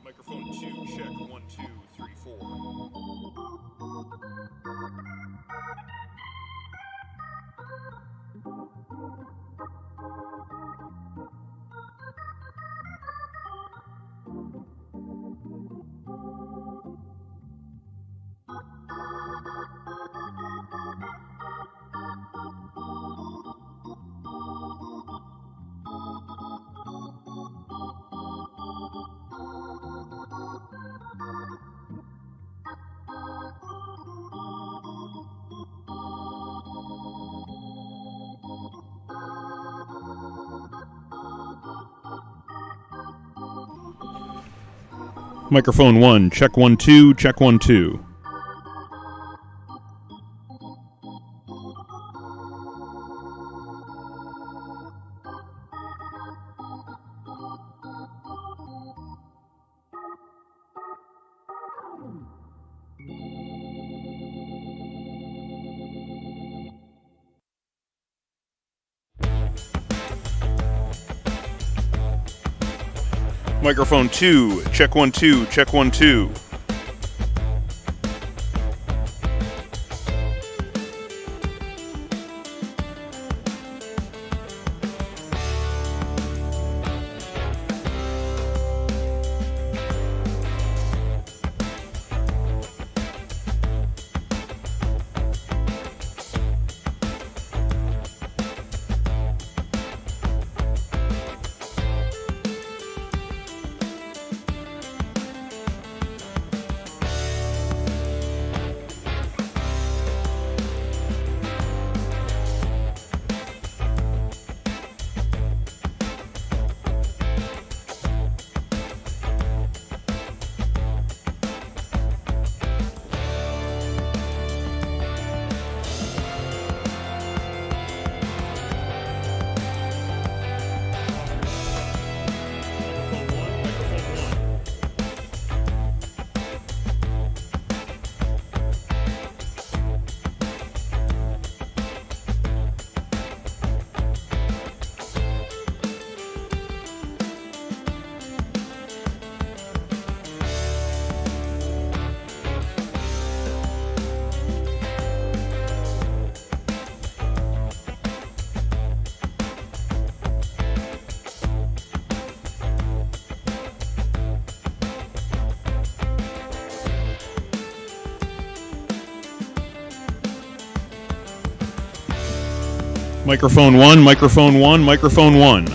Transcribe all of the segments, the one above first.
Microphone 2, check 1, 2, 3, 4. Microphone 1, check 1, 2, check 1, 2. Microphone 2, check 1, 2, check 1, 2. Microphone 1, microphone 1, microphone 1.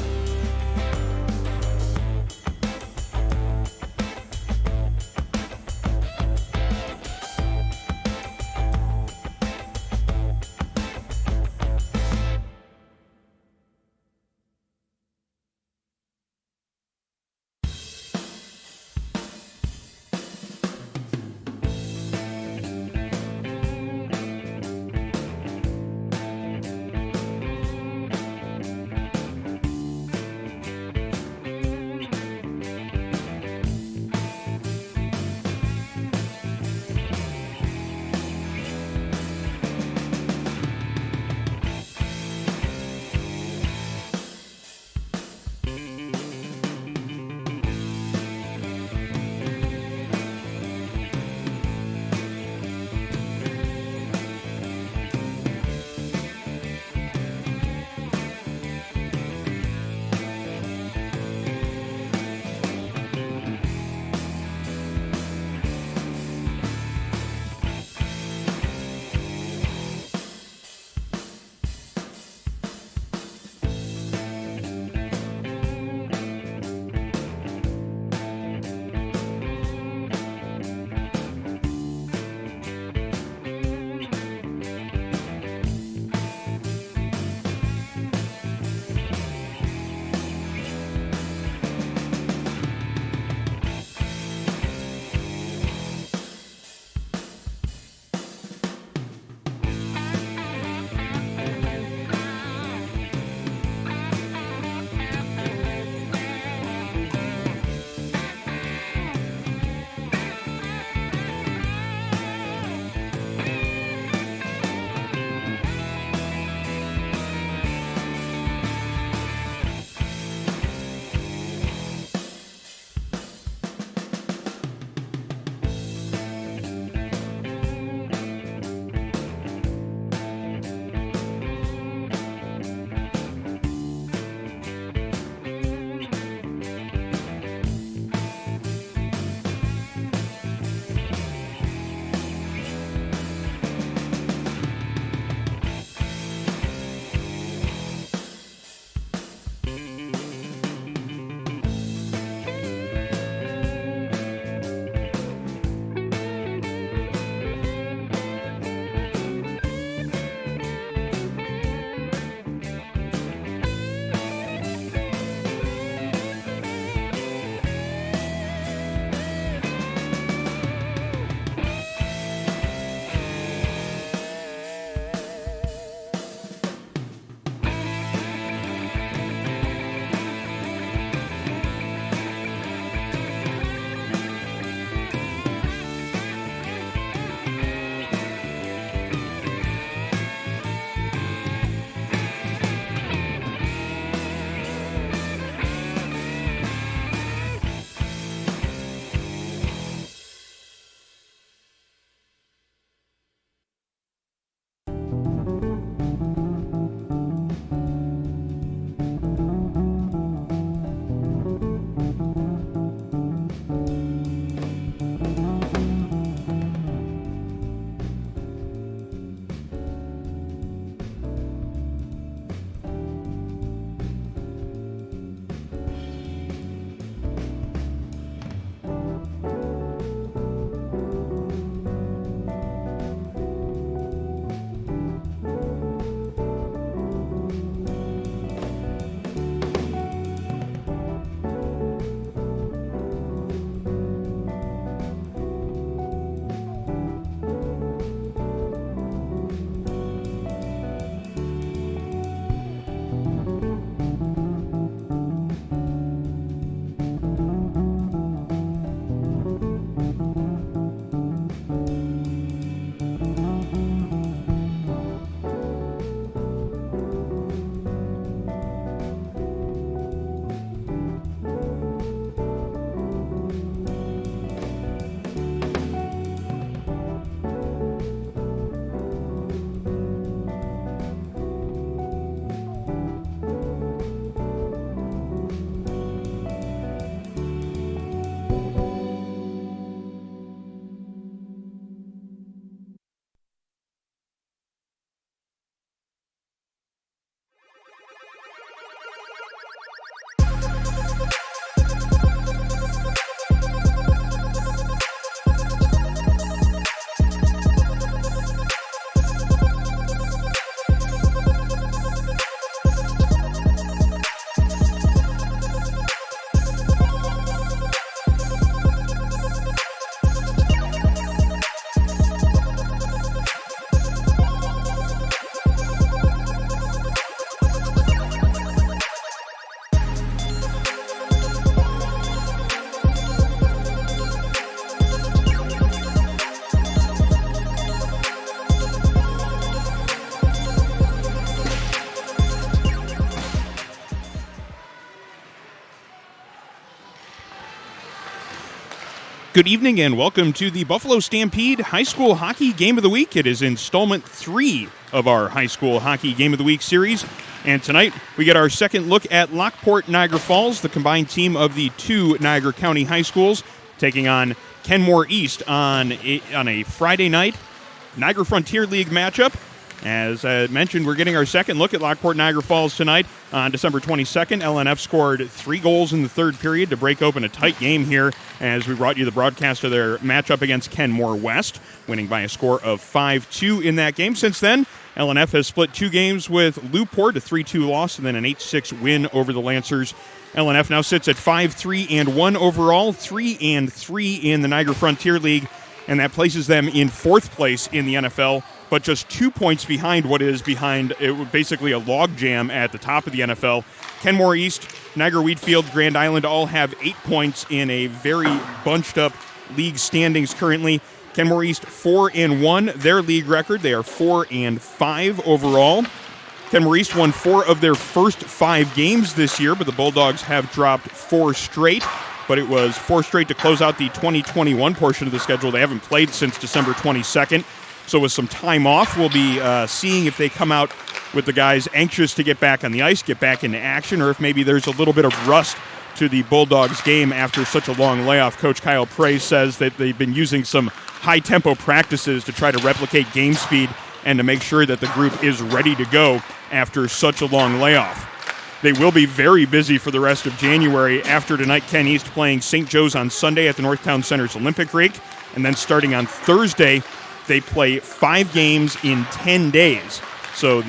Good evening and welcome to the Buffalo Stampede High School Hockey Game of the Week. It is installment 3 of our High School Hockey Game of the Week series. And tonight we get our second look at Lockport, Niagara Falls, the combined team of the two Niagara County high schools, taking on Kenmore East on a Friday night Niagara Frontier League matchup. As I mentioned, we're getting our second look at Lockport, Niagara Falls tonight. On December 22nd, LNF scored 3 goals in the third period to break open a tight game here as we brought you the broadcast of their matchup against Kenmore West, winning by a score of 5-2 in that game. Since then, LNF has split 2 games with Lockport, a 3-2 loss, and then an 8-6 win over the Lancers. LNF now sits at 5-3-1 overall, 3-3 in the Niagara Frontier League, and that places them in 4th place in the NFL, but just 2 points behind what is basically a logjam at the top of the NFL. Kenmore East, Niagara Wheatfield, Grand Island all have 8 points in a very bunched up league standings currently. Kenmore East 4-1, their league record. They are 4-5 overall. Kenmore East won 4 of their first 5 games this year, but the Bulldogs have dropped 4 straight. But it was 4 straight to close out the 2021 portion of the schedule. They haven't played since December 22nd. So with some time off, we'll be seeing if they come out with the guys anxious to get back on the ice, get back into action, or if maybe there's a little bit of rust to the Bulldogs game after such a long layoff. Coach Kyle Prey says that they've been using some high-tempo practices to try to replicate game speed and to make sure that the group is ready to go after such a long layoff. They will be very busy for the rest of January. After tonight, Ken East playing St. Joe's on Sunday at the Northtown Center's Olympic Rink, and then starting on Thursday, they play 5 games in 10 days. So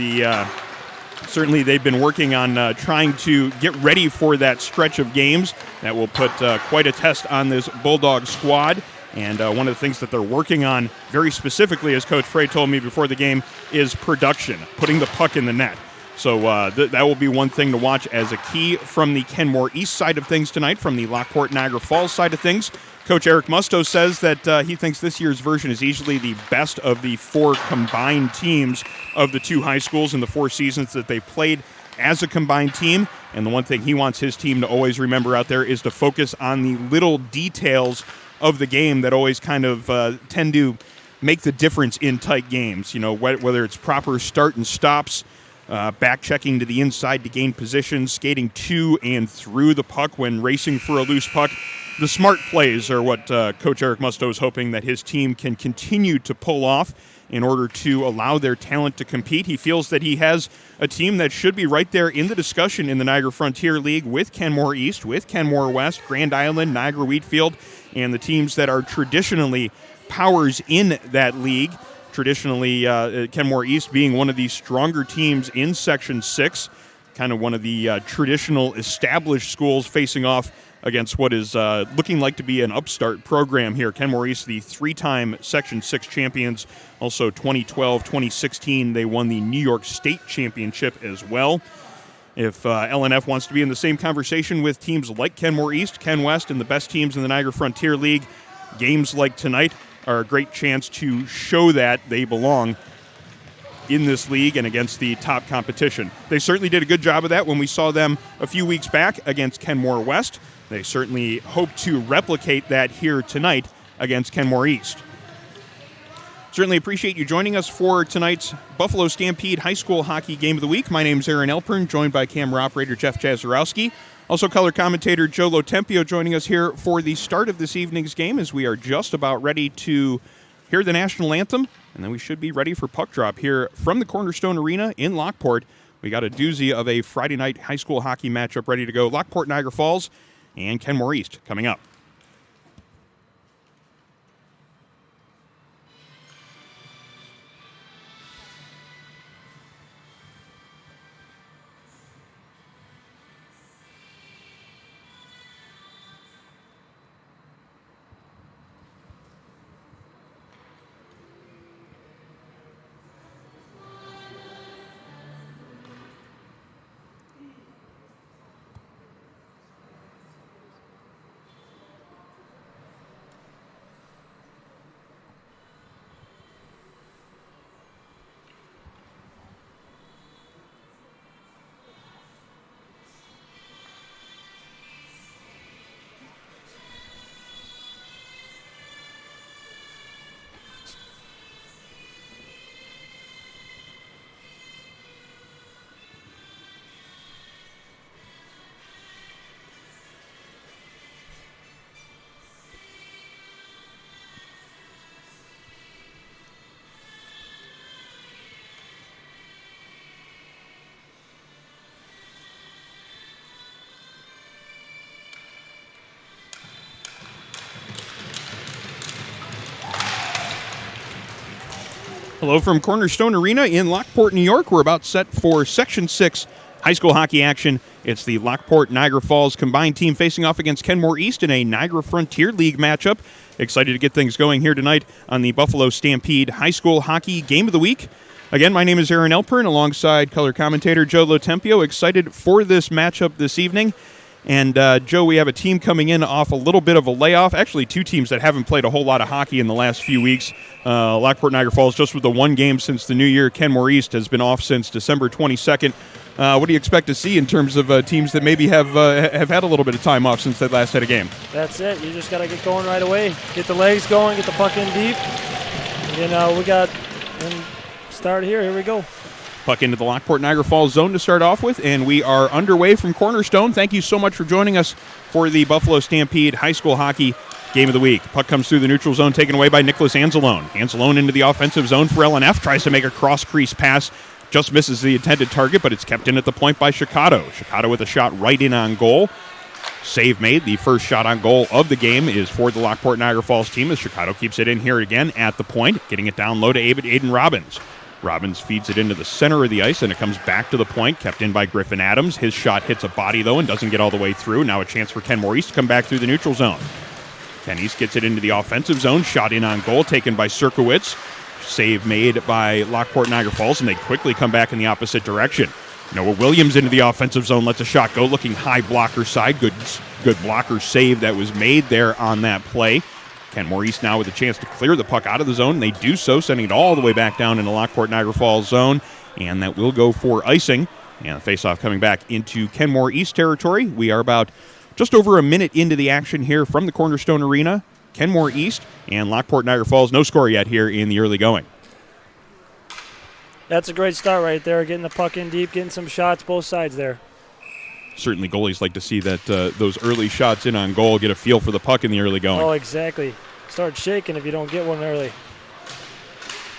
certainly they've been working on trying to get ready for that stretch of games that will put quite a test on this Bulldog squad. And one of the things that they're working on very specifically, as Coach Frey told me before the game, is production, putting the puck in the net. So that will be one thing to watch as a key from the Kenmore East side of things tonight. From the Lockport Niagara Falls side of things, Coach Eric Musto says that he thinks this year's version is easily the best of the 4 combined teams of the 2 high schools in the 4 seasons that they played as a combined team. And the one thing he wants his team to always remember out there is to focus on the little details of the game that always kind of tend to make the difference in tight games. You know, whether it's proper start and stops, back checking to the inside to gain position, skating to and through the puck when racing for a loose puck. The smart plays are what Coach Eric Musto is hoping that his team can continue to pull off in order to allow their talent to compete. He feels that he has a team that should be right there in the discussion in the Niagara Frontier League with Kenmore East, with Kenmore West, Grand Island, Niagara Wheatfield, and the teams that are traditionally powers in that league. Traditionally, Kenmore East being one of the stronger teams in Section 6, kind of one of the traditional established schools facing off against what is looking like to be an upstart program here. Kenmore East, the 3-time Section 6 champions. Also 2012, 2016, they won the New York State Championship as well. If LNF wants to be in the same conversation with teams like Kenmore East, Ken West, and the best teams in the Niagara Frontier League, games like tonight are a great chance to show that they belong in this league and against the top competition. They certainly did a good job of that when we saw them a few weeks back against Kenmore West. They certainly hope to replicate that here tonight against Kenmore East. Certainly appreciate you joining us for tonight's Buffalo Stampede High School Hockey Game of the Week. My name is Aaron Elpern, joined by camera operator Jeff Jazarowski. Also color commentator Joe Lotempio joining us here for the start of this evening's game as we are just about ready to hear the national anthem, and then we should be ready for puck drop here from the Cornerstone Arena in Lockport. We got a doozy of a Friday night high school hockey matchup ready to go. Lockport, Niagara Falls, and Kenmore East coming up. Hello from Cornerstone Arena in Lockport, New York. We're about set for Section 6 high school hockey action. It's the Lockport Niagara Falls combined team facing off against Kenmore East in a Niagara Frontier League matchup. Excited to get things going here tonight on the Buffalo Stampede High School Hockey Game of the Week. Again, my name is Aaron Elpern alongside color commentator Joe Lotempio. Excited for this matchup this evening. And, Joe, we have a team coming in off a little bit of a layoff. Actually, two teams that haven't played a whole lot of hockey in the last few weeks. Lockport Niagara Falls, just with the one game since the new year. Kenmore East has been off since December 22nd. What do you expect to see in terms of teams that maybe have had a little bit of time off since they last had a game? That's it. You just got to get going right away. Get the legs going, get the puck in deep. And we got and start here. Here we go. Puck into the Lockport Niagara Falls zone to start off with, and we are underway from Cornerstone. Thank you so much for joining us for the Buffalo Stampede High School Hockey Game of the Week. Puck comes through the neutral zone, taken away by Nicholas Anzalone. Anzalone into the offensive zone for LNF, tries to make a cross-crease pass, just misses the intended target, but it's kept in at the point by Chicago. Chicago with a shot right in on goal. Save made. The first shot on goal of the game is for the Lockport Niagara Falls team as Chicago keeps it in here again at the point, getting it down low to Aiden Robbins. Robbins feeds it into the center of the ice, and it comes back to the point, kept in by Griffin Adams. His shot hits a body, though, and doesn't get all the way through. Now a chance for Kenmore East to come back through the neutral zone. Ken East gets it into the offensive zone, shot in on goal, taken by Sirkowitz. Save made by Lockport Niagara Falls, and they quickly come back in the opposite direction. Noah Williams into the offensive zone, lets a shot go, looking high blocker side. Good blocker save that was made there on that play. Kenmore East now with a chance to clear the puck out of the zone. They do so, sending it all the way back down in the Lockport Niagara Falls zone, and that will go for icing. And the faceoff coming back into Kenmore East territory. We are about just over a minute into the action here from the Cornerstone Arena. Kenmore East and Lockport Niagara Falls, no score yet here in the early going. That's a great start right there, getting the puck in deep, getting some shots both sides there. Certainly goalies like to see that those early shots in on goal, get a feel for the puck in the early going. Oh, exactly. Start shaking if you don't get one early.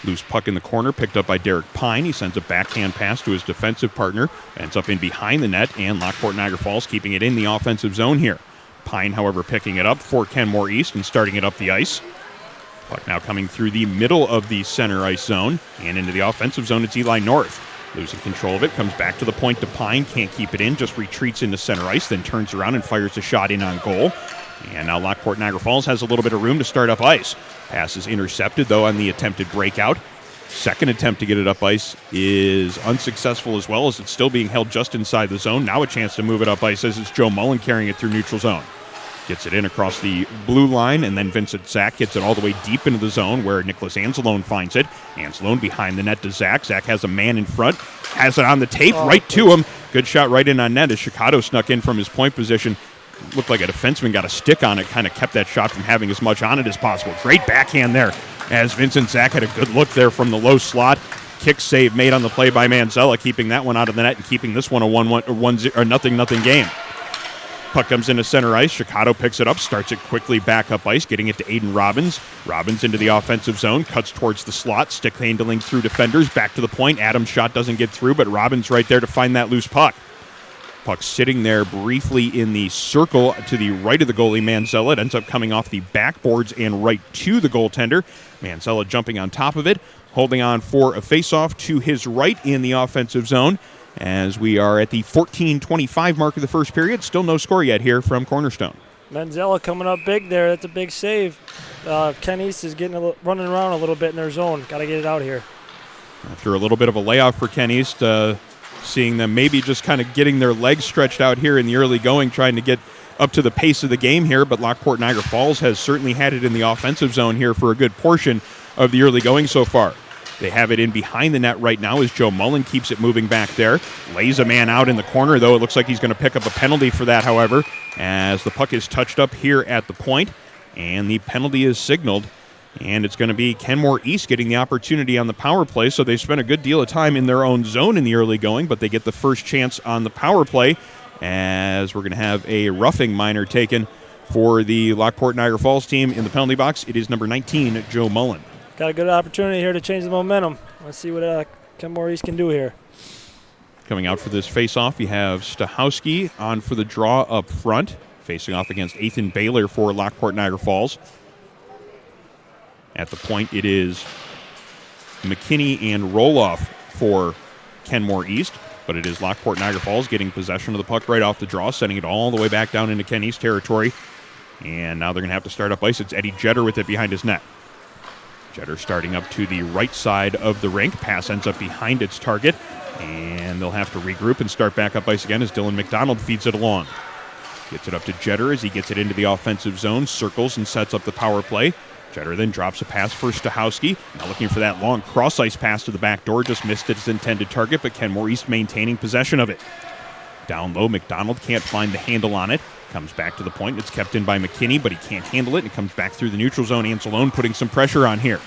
Loose puck in the corner, picked up by Derek Pine. He sends a backhand pass to his defensive partner. Ends up in behind the net, and Lockport Niagara Falls keeping it in the offensive zone here. Pine, however, picking it up for Kenmore East and starting it up the ice. Puck now coming through the middle of the center ice zone, and into the offensive zone, it's Eli North. Losing control of it, comes back to the point to Pine, can't keep it in, just retreats into center ice, then turns around and fires a shot in on goal. And now Lockport Niagara Falls has a little bit of room to start up ice. Pass is intercepted, though, on the attempted breakout. Second attempt to get it up ice is unsuccessful as well, as it's still being held just inside the zone. Now a chance to move it up ice as it's Joe Mullen carrying it through neutral zone. Gets it in across the blue line, and then Vincent Zach gets it all the way deep into the zone where Nicholas Anzalone finds it. Anzalone behind the net to Zach. Zach has a man in front, has it on the tape, right to him. Good shot right in on net as Chicago snuck in from his point position. Looked like a defenseman got a stick on it, kind of kept that shot from having as much on it as possible. Great backhand there as Vincent Zach had a good look there from the low slot. Kick save made on the play by Manzella, keeping that one out of the net and keeping this one a 1-1 or 1-0 nothing game. Puck comes into center ice. Chicago picks it up, starts it quickly back up ice, getting it to Aiden Robbins. Robbins into the offensive zone, cuts towards the slot, stick handling through defenders, back to the point. Adams' shot doesn't get through, but Robbins right there to find that loose puck. Puck sitting there briefly in the circle to the right of the goalie, Manzella. It ends up coming off the backboards and right to the goaltender. Manzella jumping on top of it, holding on for a faceoff to his right in the offensive zone. As we are at the 14:25 mark of the first period, still no score yet here from Cornerstone. Manzella coming up big there. That's a big save. Ken East is running around a little bit in their zone. Got to get it out here. After a little bit of a layoff for Ken East, seeing them maybe just kind of getting their legs stretched out here in the early going, trying to get up to the pace of the game here, but Lockport Niagara Falls has certainly had it in the offensive zone here for a good portion of the early going so far. They have it in behind the net right now as Joe Mullen keeps it moving back there. Lays a man out in the corner, though. It looks like he's going to pick up a penalty for that, however, as the puck is touched up here at the point, and the penalty is signaled. And it's going to be Kenmore East getting the opportunity on the power play, so they spent a good deal of time in their own zone in the early going, but they get the first chance on the power play, as we're going to have a roughing minor taken for the Lockport Niagara Falls team in the penalty box. It is number 19, Joe Mullen. Got a good opportunity here to change the momentum. Let's see what Kenmore East can do here. Coming out for this face-off, you have Stahowski on for the draw up front, facing off against Ethan Baylor for Lockport Niagara Falls. At the point, it is McKinney and Roloff for Kenmore East, but it is Lockport Niagara Falls getting possession of the puck right off the draw, sending it all the way back down into Ken East territory. And now they're going to have to start up ice. It's Eddie Jetter with it behind his net. Jetter starting up to the right side of the rink. Pass ends up behind its target, and they'll have to regroup and start back up ice again as Dylan McDonald feeds it along. Gets it up to Jetter as he gets it into the offensive zone, circles and sets up the power play. Jetter then drops a pass for Stachowski. Now looking for that long cross-ice pass to the back door. Just missed its intended target, but Kenmore East maintaining possession of it. Down low, McDonald can't find the handle on it. Comes back to the point. It's kept in by McKinney, but he can't handle it. And comes back through the neutral zone. Anzalone putting some pressure on here.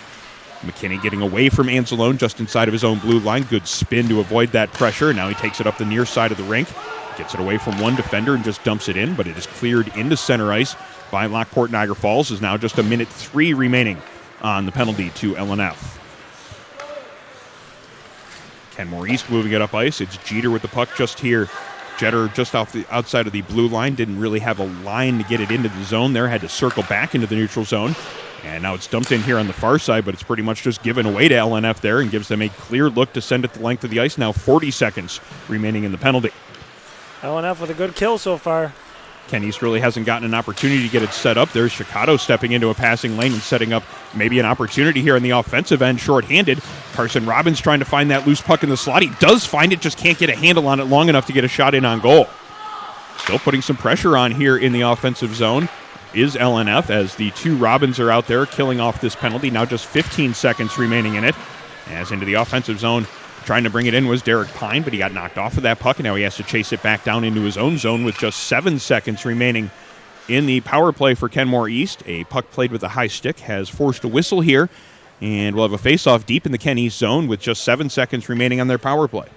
McKinney getting away from Anzalone just inside of his own blue line. Good spin to avoid that pressure. Now he takes it up the near side of the rink. Gets it away from one defender and just dumps it in, but it is cleared into center ice by Lockport Niagara Falls. Is now just a minute 3 remaining on the penalty to LNF. Kenmore East moving it up ice. It's Jeter with the puck just here. Jeter just off the outside of the blue line. Didn't really have a line to get it into the zone there. Had to circle back into the neutral zone. And now it's dumped in here on the far side, but it's pretty much just given away to LNF there and gives them a clear look to send it the length of the ice. Now 40 seconds remaining in the penalty. LNF with a good kill so far. Ken East really hasn't gotten an opportunity to get it set up. There's Chicago stepping into a passing lane and setting up maybe an opportunity here on the offensive end, shorthanded. Carson Robbins trying to find that loose puck in the slot. He does find it, just can't get a handle on it long enough to get a shot in on goal. Still putting some pressure on here in the offensive zone is LNF as the two Robbins are out there killing off this penalty. Now just 15 seconds remaining in it. As into the offensive zone, trying to bring it in was Derek Pine, but he got knocked off of that puck, and now he has to chase it back down into his own zone with just 7 seconds remaining in the power play for Kenmore East. A puck played with a high stick has forced a whistle here, and we'll have a face-off deep in the Ken East zone with just 7 seconds remaining on their power play.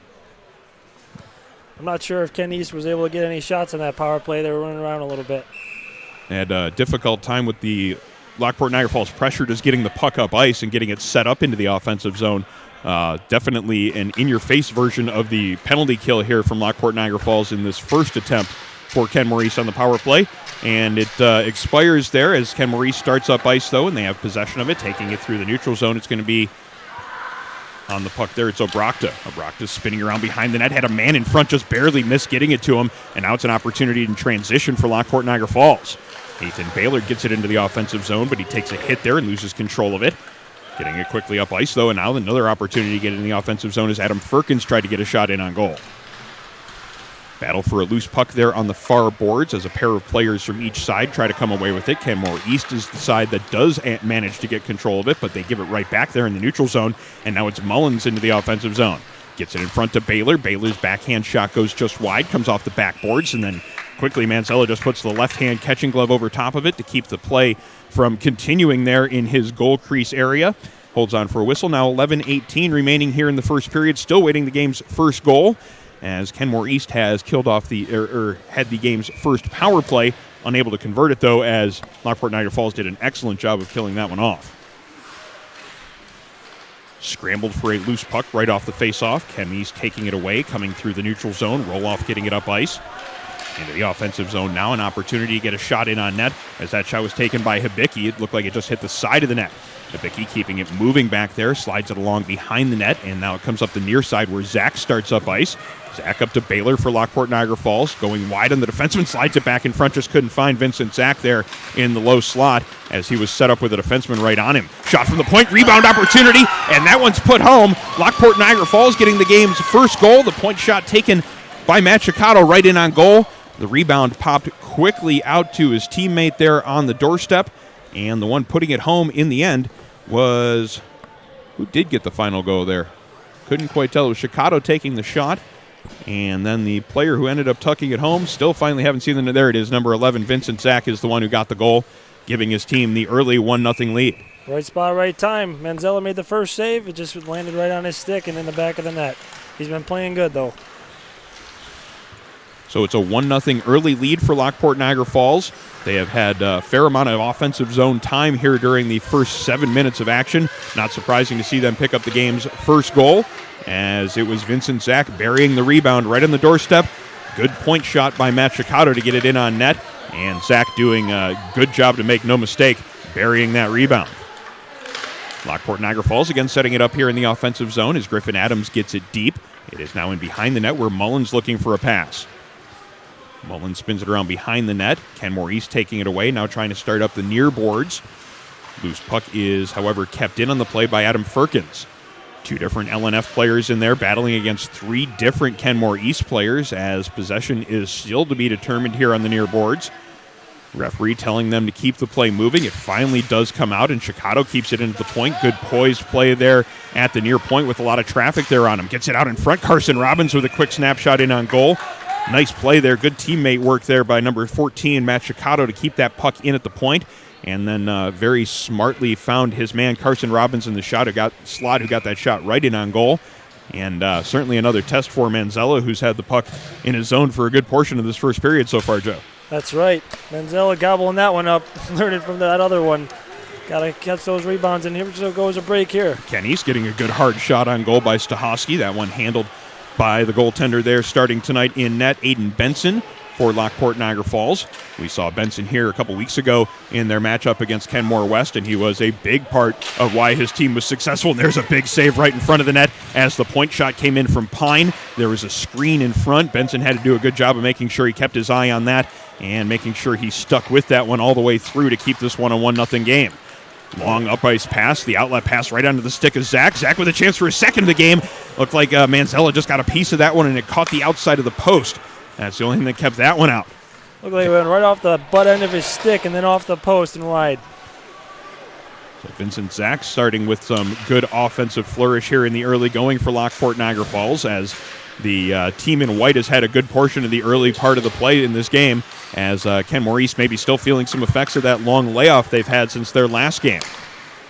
I'm not sure if Ken East was able to get any shots on that power play. They were running around a little bit. They had a difficult time with the Lockport Niagara Falls pressure just getting the puck up ice and getting it set up into the offensive zone. Definitely an in-your-face version of the penalty kill here from Lockport Niagara Falls in this first attempt for Kenmore East on the power play. And it expires there as Kenmore East starts up ice, though, and they have possession of it, taking it through the neutral zone. It's going to be on the puck there. It's Obrakta. Obrakta spinning around behind the net, had a man in front, just barely missed getting it to him, and now it's an opportunity in transition for Lockport Niagara Falls. Ethan Baylor gets it into the offensive zone, but he takes a hit there and loses control of it. Getting it quickly up ice, though, and now another opportunity to get in the offensive zone as Adam Firkins tried to get a shot in on goal. Battle for a loose puck there on the far boards as a pair of players from each side try to come away with it. Kenmore East is the side that does manage to get control of it, but they give it right back there in the neutral zone, and now it's Mullins into the offensive zone. Gets it in front to Baylor. Baylor's backhand shot goes just wide, comes off the backboards, and then quickly Manzella just puts the left-hand catching glove over top of it to keep the play from continuing there in his goal crease area. Holds on for a whistle. Now 11:18 remaining here in the first period. Still waiting the game's first goal as Kenmore East has killed off had the game's first power play. Unable to convert it, though, as Lockport Niagara Falls did an excellent job of killing that one off. Scrambled for a loose puck right off the face-off. Ken East taking it away, coming through the neutral zone. Roloff getting it up ice. Into the offensive zone now, an opportunity to get a shot in on net. As that shot was taken by Hibicki, it looked like it just hit the side of the net. Hibicki keeping it moving back there, slides it along behind the net, and now it comes up the near side where Zach starts up ice. Zach up to Baylor for Lockport Niagara Falls, going wide on the defenseman, slides it back in front, just couldn't find Vincent Zach there in the low slot as he was set up with a defenseman right on him. Shot from the point, rebound opportunity, and that one's put home. Lockport Niagara Falls getting the game's first goal. The point shot taken by Matt Chicato right in on goal. The rebound popped quickly out to his teammate there on the doorstep, and the one putting it home in the end was, who did get the final go there? Couldn't quite tell. It was Chicato taking the shot, and then the player who ended up tucking it home, still finally haven't seen them. There it is, number 11, Vincent Zach is the one who got the goal, giving his team the early 1-0 lead. Right spot, right time. Manzella made the first save. It just landed right on his stick and in the back of the net. He's been playing good, though. So it's a 1-0 early lead for Lockport Niagara Falls. They have had a fair amount of offensive zone time here during the first 7 minutes of action. Not surprising to see them pick up the game's first goal, as it was Vincent Zach burying the rebound right on the doorstep. Good point shot by Matt Chicato to get it in on net, and Zach doing a good job to make no mistake, burying that rebound. Lockport Niagara Falls again setting it up here in the offensive zone as Griffin Adams gets it deep. It is now in behind the net where Mullins looking for a pass. Mullins spins it around behind the net. Kenmore East taking it away, now trying to start up the near boards. Loose puck is, however, kept in on the play by Adam Firkins. Two different LNF players in there battling against three different Kenmore East players as possession is still to be determined here on the near boards. Referee telling them to keep the play moving. It finally does come out, and Chicago keeps it into the point. Good poised play there at the near point with a lot of traffic there on him. Gets it out in front. Carson Robbins with a quick snapshot in on goal. Nice play there. Good teammate work there by number 14, Matt Chicago, to keep that puck in at the point. And then very smartly found his man, Carson Robbins, in the slot, who got that shot right in on goal. And certainly another test for Manzella, who's had the puck in his zone for a good portion of this first period so far, Joe. That's right. Manzella gobbling that one up, learning from that other one. Got to catch those rebounds, and here goes a break here. Ken East getting a good hard shot on goal by Stachowski. That one handled by the goaltender there starting tonight in net, Aiden Benson, for Lockport Niagara Falls. We saw Benson here a couple weeks ago in their matchup against Kenmore West, and he was a big part of why his team was successful. And there's a big save right in front of the net as the point shot came in from Pine. There was a screen in front. Benson had to do a good job of making sure he kept his eye on that and making sure he stuck with that one all the way through to keep this one a 1-0 game. Long up ice pass, the outlet pass right onto the stick of Zach. Zach with a chance for his second of the game. Looked like Manzella just got a piece of that one, and it caught the outside of the post. That's the only thing that kept that one out. Looked like it went right off the butt end of his stick and then off the post and wide. So Vincent Zach starting with some good offensive flourish here in the early going for Lockport Niagara Falls, as the team in white has had a good portion of the early part of the play in this game, as Kenmore East may be still feeling some effects of that long layoff they've had since their last game.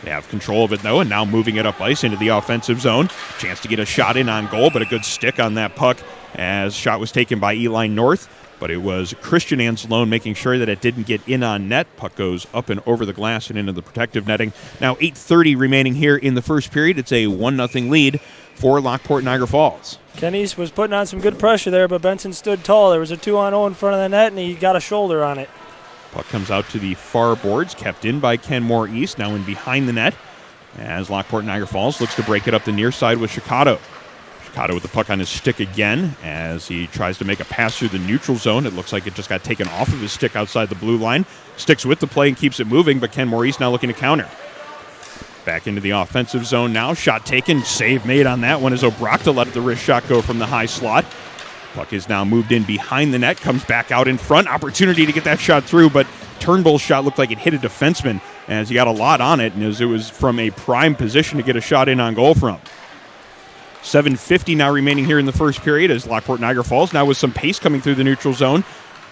They have control of it, though, and now moving it up ice into the offensive zone. Chance to get a shot in on goal, but a good stick on that puck as shot was taken by Eli North. But it was Christian Anzalone making sure that it didn't get in on net. Puck goes up and over the glass and into the protective netting. Now 8:30 remaining here in the first period. It's a 1-0 lead for Lockport Niagara Falls. Ken East was putting on some good pressure there, but Benson stood tall. There was a 2-on-0 in front of the net, and he got a shoulder on it. Puck comes out to the far boards, kept in by Kenmore East, now in behind the net, as Lockport Niagara Falls looks to break it up the near side with Chicago. Chicago with the puck on his stick again as he tries to make a pass through the neutral zone. It looks like it just got taken off of his stick outside the blue line. Sticks with the play and keeps it moving, but Kenmore East now looking to counter. Back into the offensive zone now. Shot taken, save made on that one as Obrachta let the wrist shot go from the high slot. Puck is now moved in behind the net, comes back out in front. Opportunity to get that shot through, but Turnbull's shot looked like it hit a defenseman as he got a lot on it, and as it was from a prime position to get a shot in on goal from. 7:50 now remaining here in the first period as Lockport Niagara Falls now with some pace coming through the neutral zone.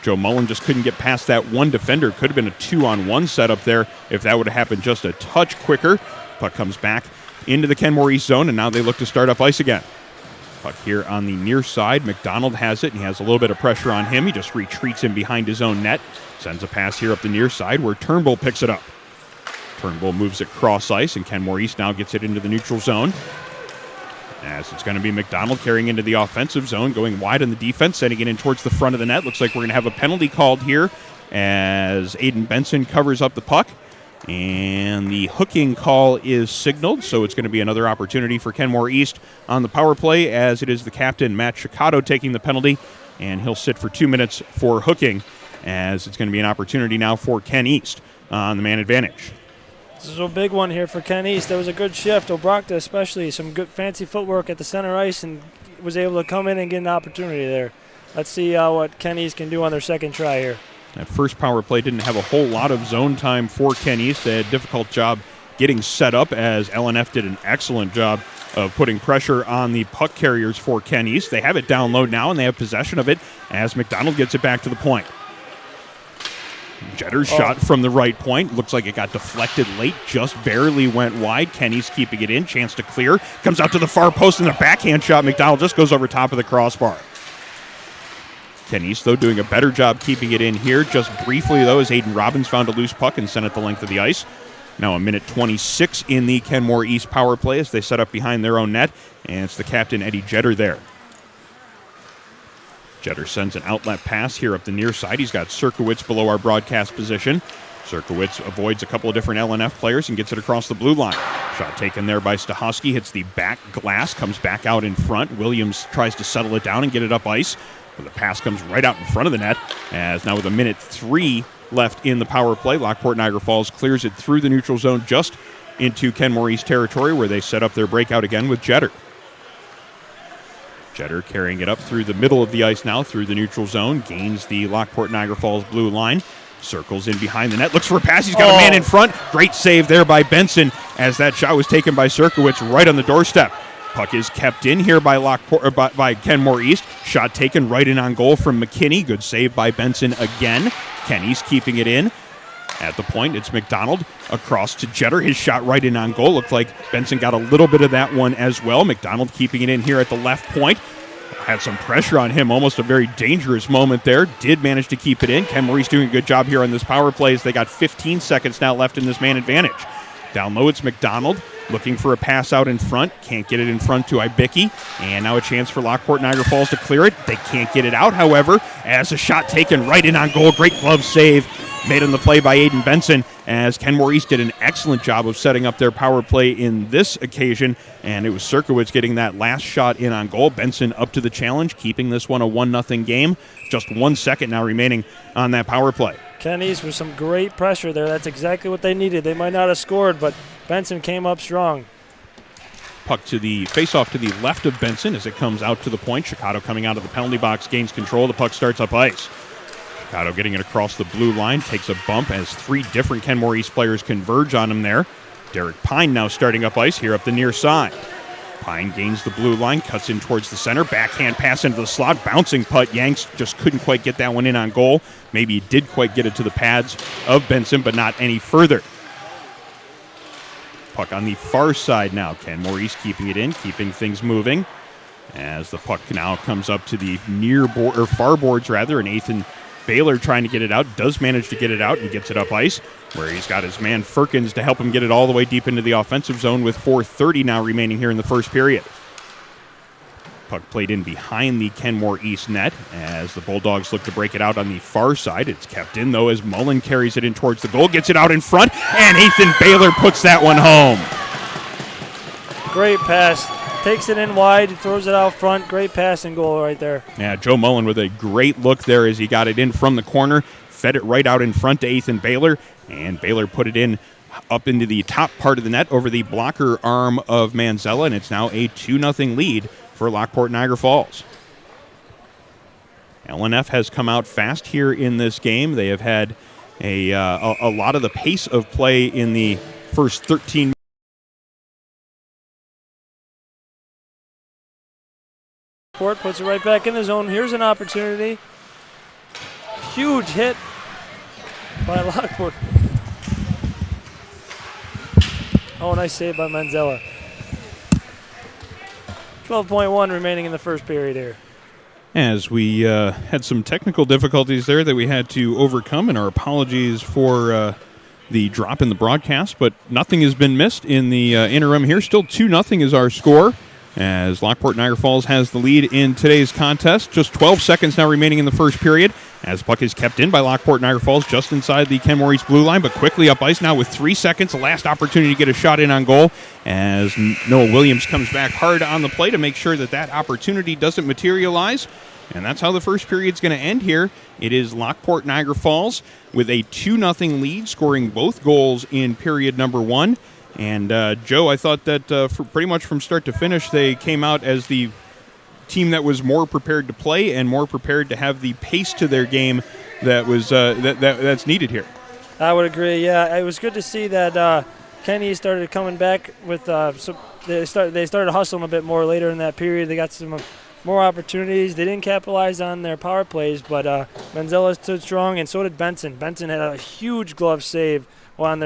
Joe Mullen just couldn't get past that one defender. Could have been a 2-on-1 setup there if that would have happened just a touch quicker. Puck comes back into the Kenmore East zone, and now they look to start up ice again. Puck here on the near side. McDonald has it, and he has a little bit of pressure on him. He just retreats in behind his own net. Sends a pass here up the near side where Turnbull picks it up. Turnbull moves it cross ice, and Kenmore East now gets it into the neutral zone. As it's going to be McDonald carrying into the offensive zone, going wide on the defense, sending it in towards the front of the net. Looks like we're going to have a penalty called here as Aiden Benson covers up the puck. And the hooking call is signaled, so it's going to be another opportunity for Kenmore East on the power play, as it is the captain, Matt Chicago, taking the penalty, and he'll sit for 2 minutes for hooking, as it's going to be an opportunity now for Ken East on the man advantage. This is a big one here for Ken East. There was a good shift. Obrachta especially, some good fancy footwork at the center ice, and was able to come in and get an opportunity there. Let's see what Ken East can do on their second try here. That first power play didn't have a whole lot of zone time for Ken East. They had a difficult job getting set up, as LNF did an excellent job of putting pressure on the puck carriers for Ken East. They have it down low now, and they have possession of it as McDonald gets it back to the point. Jetter's shot from the right point. Looks like it got deflected late, just barely went wide. Ken East keeping it in. Chance to clear. Comes out to the far post, and a backhand shot. McDonald just goes over top of the crossbar. Ken East, though, doing a better job keeping it in here. Just briefly, though, as Aiden Robbins found a loose puck and sent it the length of the ice. Now a minute 26 in the Kenmore East power play as they set up behind their own net. And it's the captain, Eddie Jetter, there. Jetter sends an outlet pass here up the near side. He's got Serkowitz below our broadcast position. Serkowitz avoids a couple of different LNF players and gets it across the blue line. Shot taken there by Stahowski, hits the back glass, comes back out in front. Williams tries to settle it down and get it up ice. But the pass comes right out in front of the net, as now with 1:03 left in the power play, Lockport Niagara Falls clears it through the neutral zone just into Kenmore East territory, where they set up their breakout again with Jetter. Jetter carrying it up through the middle of the ice now, through the neutral zone, gains the Lockport Niagara Falls blue line, circles in behind the net, looks for a pass, he's got a man in front. Great save there by Benson, as that shot was taken by Sirkowitz right on the doorstep. Puck is kept in here by by Kenmore East. Shot taken right in on goal from McKinney. Good save by Benson again. Kenny's keeping it in. At the point, it's McDonald across to Jetter. His shot right in on goal. Looked like Benson got a little bit of that one as well. McDonald keeping it in here at the left point. Had some pressure on him, almost a very dangerous moment there. Did manage to keep it in. Kenmore East doing a good job here on this power play, as they got 15 seconds now left in this man advantage. Down low, it's McDonald looking for a pass out in front. Can't get it in front to Ibicki. And now a chance for Lockport Niagara Falls to clear it. They can't get it out, however, as a shot taken right in on goal. Great glove save made on the play by Aiden Benson, as Kenmore East did an excellent job of setting up their power play in this occasion. And it was Sirkowitz getting that last shot in on goal. Benson up to the challenge, keeping this one a 1-0 game. Just 1 second now remaining on that power play. Kenny's with some great pressure there. That's exactly what they needed. They might not have scored, but Benson came up strong. Puck to the face-off to the left of Benson as it comes out to the point. Chicago coming out of the penalty box, gains control. The puck starts up ice. Chicago getting it across the blue line, takes a bump as three different Kenmore East players converge on him there. Derek Pine now starting up ice here up the near side. Pine gains the blue line, cuts in towards the center, backhand pass into the slot, bouncing putt. Yanks just couldn't quite get that one in on goal. Maybe he did quite get it to the pads of Benson, but not any further. Puck on the far side now. Kenmore East keeping it in, keeping things moving. As the puck now comes up to the near board, or far boards rather, and Ethan Baylor trying to get it out, does manage to get it out and gets it up ice, where he's got his man Firkins to help him get it all the way deep into the offensive zone with 4:30 now remaining here in the first period. Puck played in behind the Kenmore East net as the Bulldogs look to break it out on the far side. It's kept in, though, as Mullen carries it in towards the goal, gets it out in front, and Ethan Baylor puts that one home. Great pass. Takes it in wide, throws it out front. Great pass and goal right there. Yeah, Joe Mullen with a great look there as he got it in from the corner, fed it right out in front to Ethan Baylor, and Baylor put it in up into the top part of the net over the blocker arm of Manzella, and it's now a 2-0 lead for Lockport Niagara Falls. LNF has come out fast here in this game. They have had a lot of the pace of play in the first 13 Puts it right back in the zone. Here's an opportunity. Huge hit by Lockport. Oh, nice save by Manzella. 12.1 remaining in the first period here. As we had some technical difficulties there that we had to overcome, and our apologies for the drop in the broadcast, but nothing has been missed in the interim here. Still 2-0 is our score, as Lockport Niagara Falls has the lead in today's contest. Just 12 seconds now remaining in the first period, as puck is kept in by Lockport Niagara Falls just inside the Kenmore East blue line, but quickly up ice now with 3 seconds. The last opportunity to get a shot in on goal, as Noah Williams comes back hard on the play to make sure that that opportunity doesn't materialize. And that's how the first period's going to end here. It is Lockport Niagara Falls with a 2-0 lead, scoring both goals in period number 1. And, Joe, I thought that for pretty much from start to finish, they came out as the team that was more prepared to play and more prepared to have the pace to their game that was that's needed here. I would agree, yeah. It was good to see that Kenny started coming back with they started hustling a bit more later in that period. They got some more opportunities. They didn't capitalize on their power plays, but Manzella stood strong, and so did Benson. Benson had a huge glove save on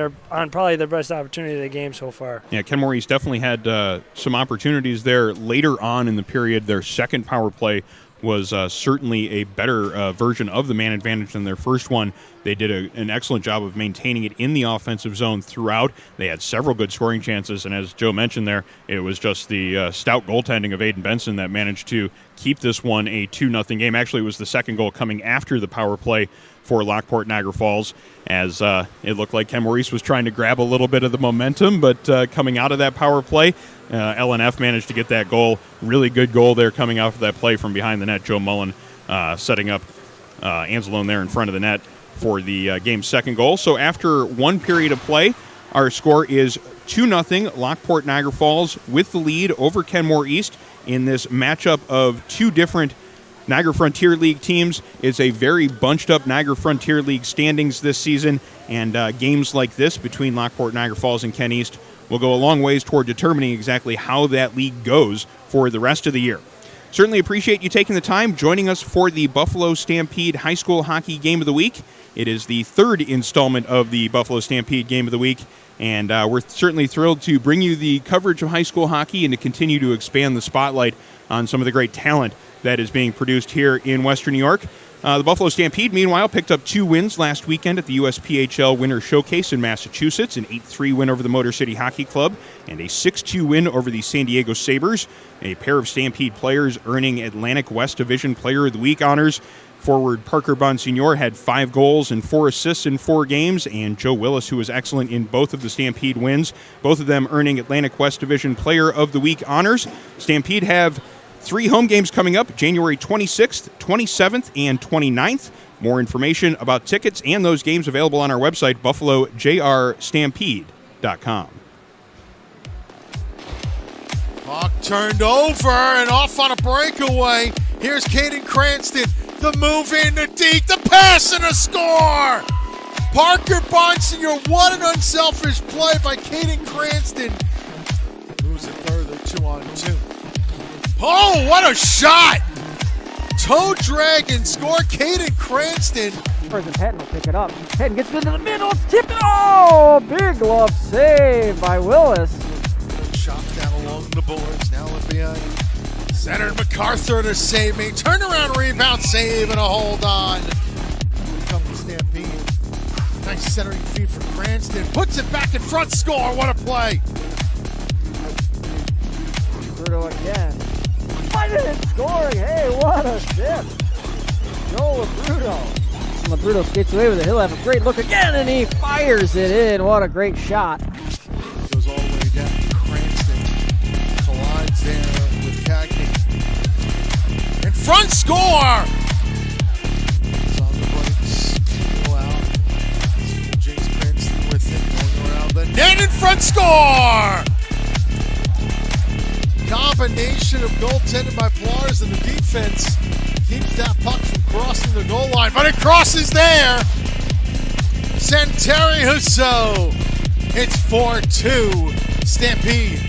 probably their best opportunity of the game so far. Yeah, Kenmore East definitely had some opportunities there later on in the period. Their second power play was certainly a better version of the man advantage than their first one. They did an excellent job of maintaining it in the offensive zone throughout. They had several good scoring chances, and as Joe mentioned there, it was just the stout goaltending of Aiden Benson that managed to keep this one a 2-0 game. Actually, it was the second goal coming after the power play for Lockport Niagara Falls, as it looked like Kenmore was trying to grab a little bit of the momentum, but coming out of that power play, LNF managed to get that goal. Really good goal there coming out of that play from behind the net. Joe Mullen setting up Anzalone there in front of the net for the game's second goal. So after one period of play, our score is 2-0 Lockport Niagara Falls with the lead over Kenmore East in this matchup of two different Niagara Frontier League teams. It's a very bunched up Niagara Frontier League standings this season, and games like this between Lockport Niagara Falls and Ken East will go a long ways toward determining exactly how that league goes for the rest of the year. Certainly appreciate you taking the time joining us for the Buffalo Stampede High School Hockey Game of the Week. It is the third installment of the Buffalo Stampede Game of the Week, and we're certainly thrilled to bring you the coverage of high school hockey and to continue to expand the spotlight on some of the great talent that is being produced here in Western New York. The Buffalo Stampede, meanwhile, picked up 2 wins last weekend at the USPHL Winter Showcase in Massachusetts, an 8-3 win over the Motor City Hockey Club, and a 6-2 win over the San Diego Sabres. A pair of Stampede players earning Atlantic West Division Player of the Week honors. Forward Parker Bonsignor had 5 goals and 4 assists in 4 games, and Joe Willis, who was excellent in both of the Stampede wins, both of them earning Atlantic West Division Player of the Week honors. Stampede have 3 home games coming up, January 26th, 27th, and 29th. More information about tickets and those games available on our website, buffalojrstampede.com. Puck turned over and off on a breakaway. Here's Caden Cranston. The move in the deep, the pass and a score! Parker Bonsignor, what an unselfish play by Caden Cranston. Moves it further, 2-on-2. Oh, what a shot! Toe drag and score, Caden Cranston. And Patton will pick it up. Patton gets into the middle, it's tipped. Oh, big glove save by Willis. Shot down along the boards, now Olympia. Centered MacArthur to save me. Turnaround rebound save and a hold on. Here comes the Stampede. Nice centering feed for Cranston. Puts it back in front, score. What a play. Bruto again. Fighting scoring. Hey, what a shift. Joe Labruto. Labruto skates away with it. He'll have a great look again, and he fires it in. What a great shot. Goes all the way down to Cranston. Collides there with Cagney. In front, score! It's on the brakes. Go out. James Cranston with it. Going around the net. In front, score! Combination of goaltending by Plars and the defense keeps that puck from crossing the goal line, but it crosses there. Santeri Husso. It's 4-2 Stampede.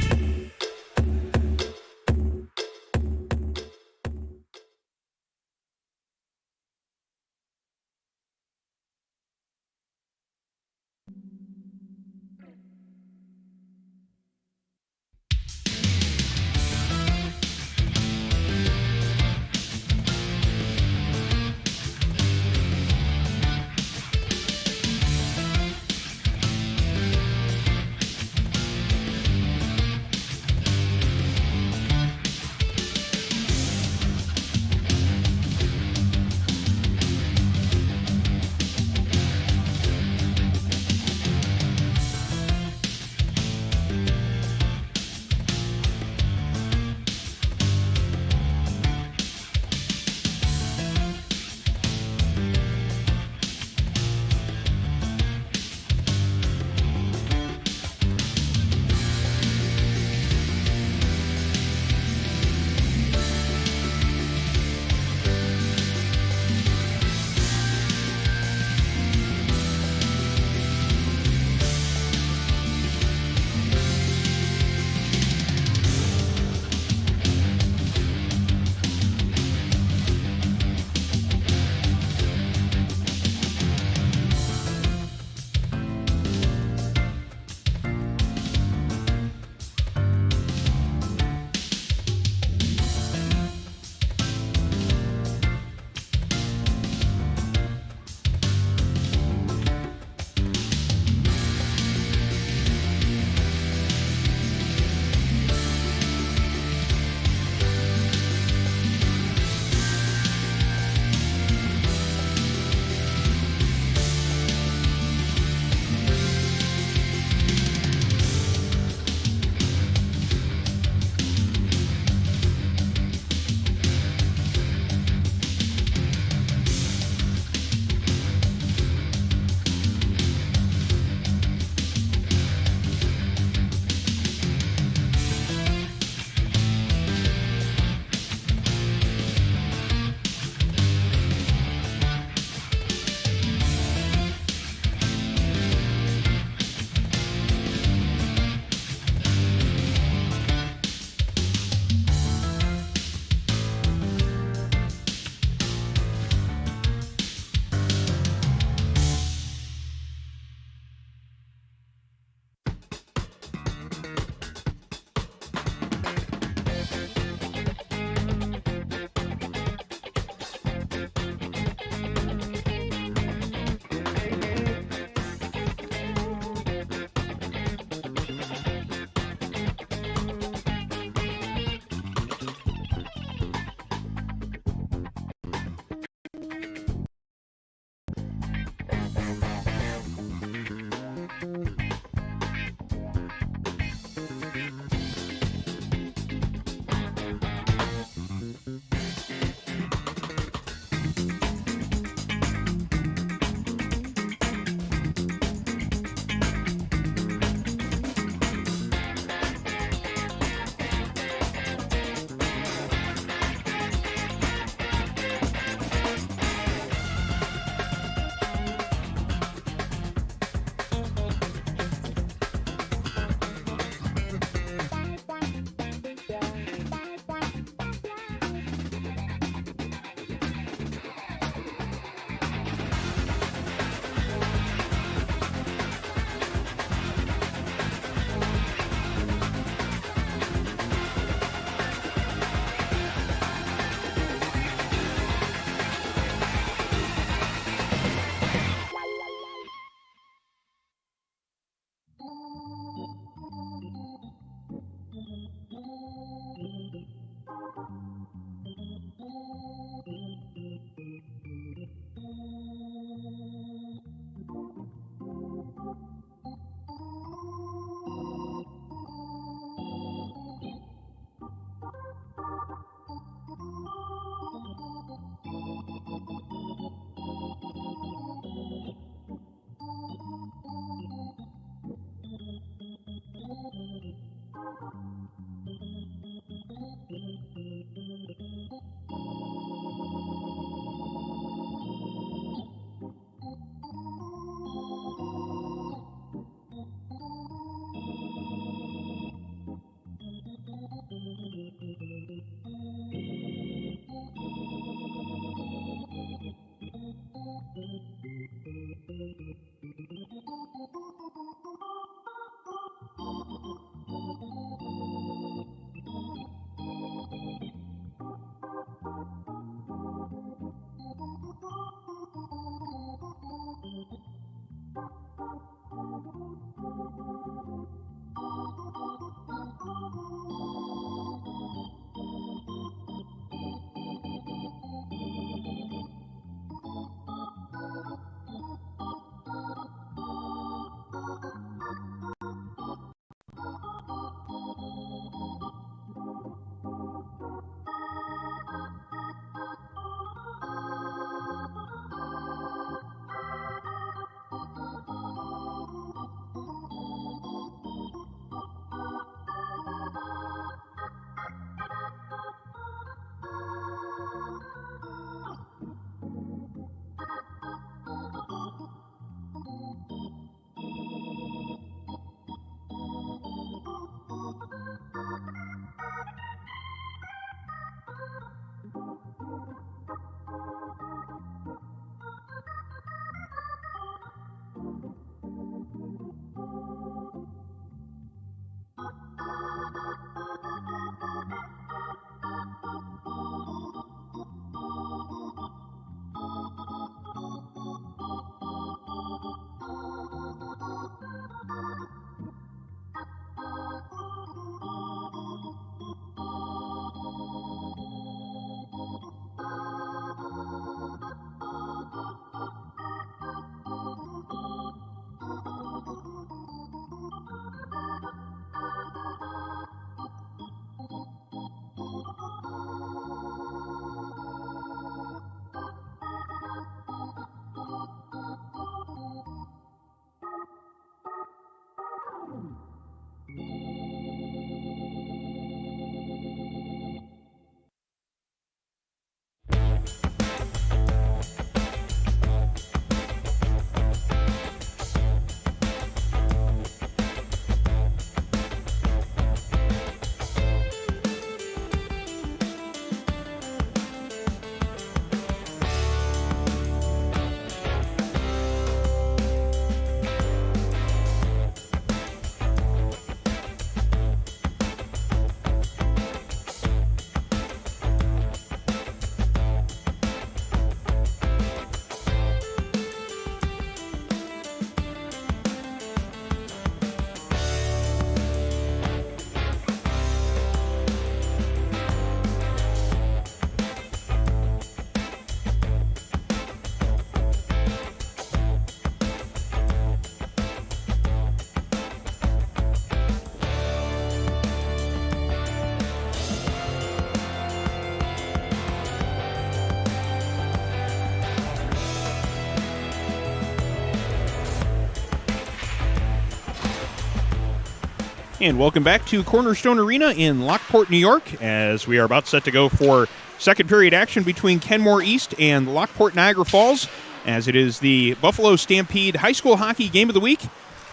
And welcome back to Cornerstone Arena in Lockport, New York, as we are about set to go for second period action between Kenmore East and Lockport Niagara Falls, as it is the Buffalo Stampede High School Hockey Game of the Week.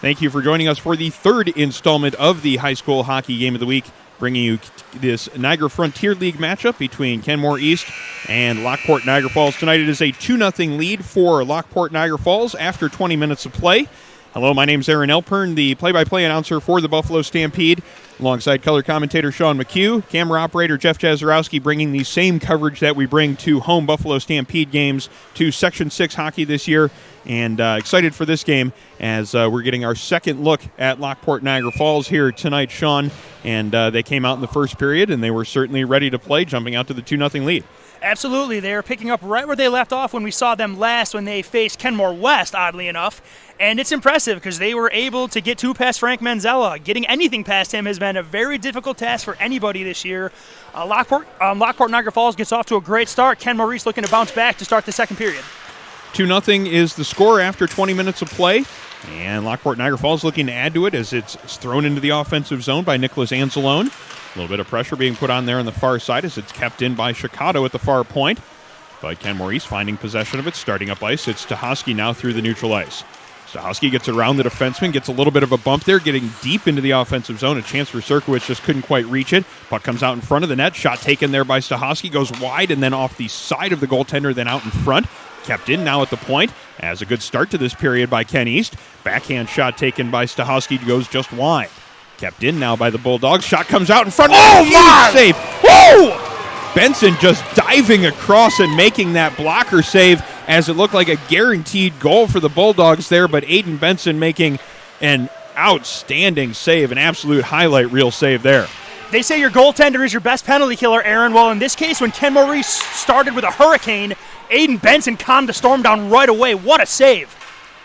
Thank you for joining us for the third installment of the High School Hockey Game of the Week, bringing you this Niagara Frontier League matchup between Kenmore East and Lockport Niagara Falls. Tonight it is a 2-0 lead for Lockport Niagara Falls after 20 minutes of play. Hello, my name's Aaron Elpern, the play-by-play announcer for the Buffalo Stampede, alongside color commentator Sean McHugh, camera operator Jeff Jazarowski, bringing the same coverage that we bring to home Buffalo Stampede games to Section 6 hockey this year, and excited for this game as we're getting our second look at Lockport Niagara Falls here tonight, Sean, and they came out in the first period, and they were certainly ready to play, jumping out to the 2-0 lead. Absolutely. They are picking up right where they left off when we saw them last when they faced Kenmore West, oddly enough. And it's impressive because they were able to get two past Frank Manzella. Getting anything past him has been a very difficult task for anybody this year. Lockport Niagara Falls gets off to a great start. Kenmore East looking to bounce back to start the second period. 2-0 is the score after 20 minutes of play. And Lockport Niagara Falls looking to add to it as it's thrown into the offensive zone by Nicholas Anzalone. A little bit of pressure being put on there on the far side as it's kept in by Chicago at the far point. But Kenmore East finding possession of it, starting up ice. It's Stahowski now through the neutral ice. Stahowski gets around the defenseman, gets a little bit of a bump there, getting deep into the offensive zone. A chance for Serkowicz, just couldn't quite reach it. Puck comes out in front of the net. Shot taken there by Stahowski, goes wide and then off the side of the goaltender, then out in front. kept in now at the point. As a good start to this period by Ken East. Backhand shot taken by Stahowski goes just wide. Kept in now by the Bulldogs. Shot comes out in front. Oh, my! Save. Whoa! Benson just diving across and making that blocker save as it looked like a guaranteed goal for the Bulldogs there, but Aiden Benson making an outstanding save, an absolute highlight reel save there. They say your goaltender is your best penalty killer, Aaron. Well, in this case, when Kenmore started with a hurricane, Aiden Benson calmed the storm down right away. What a save.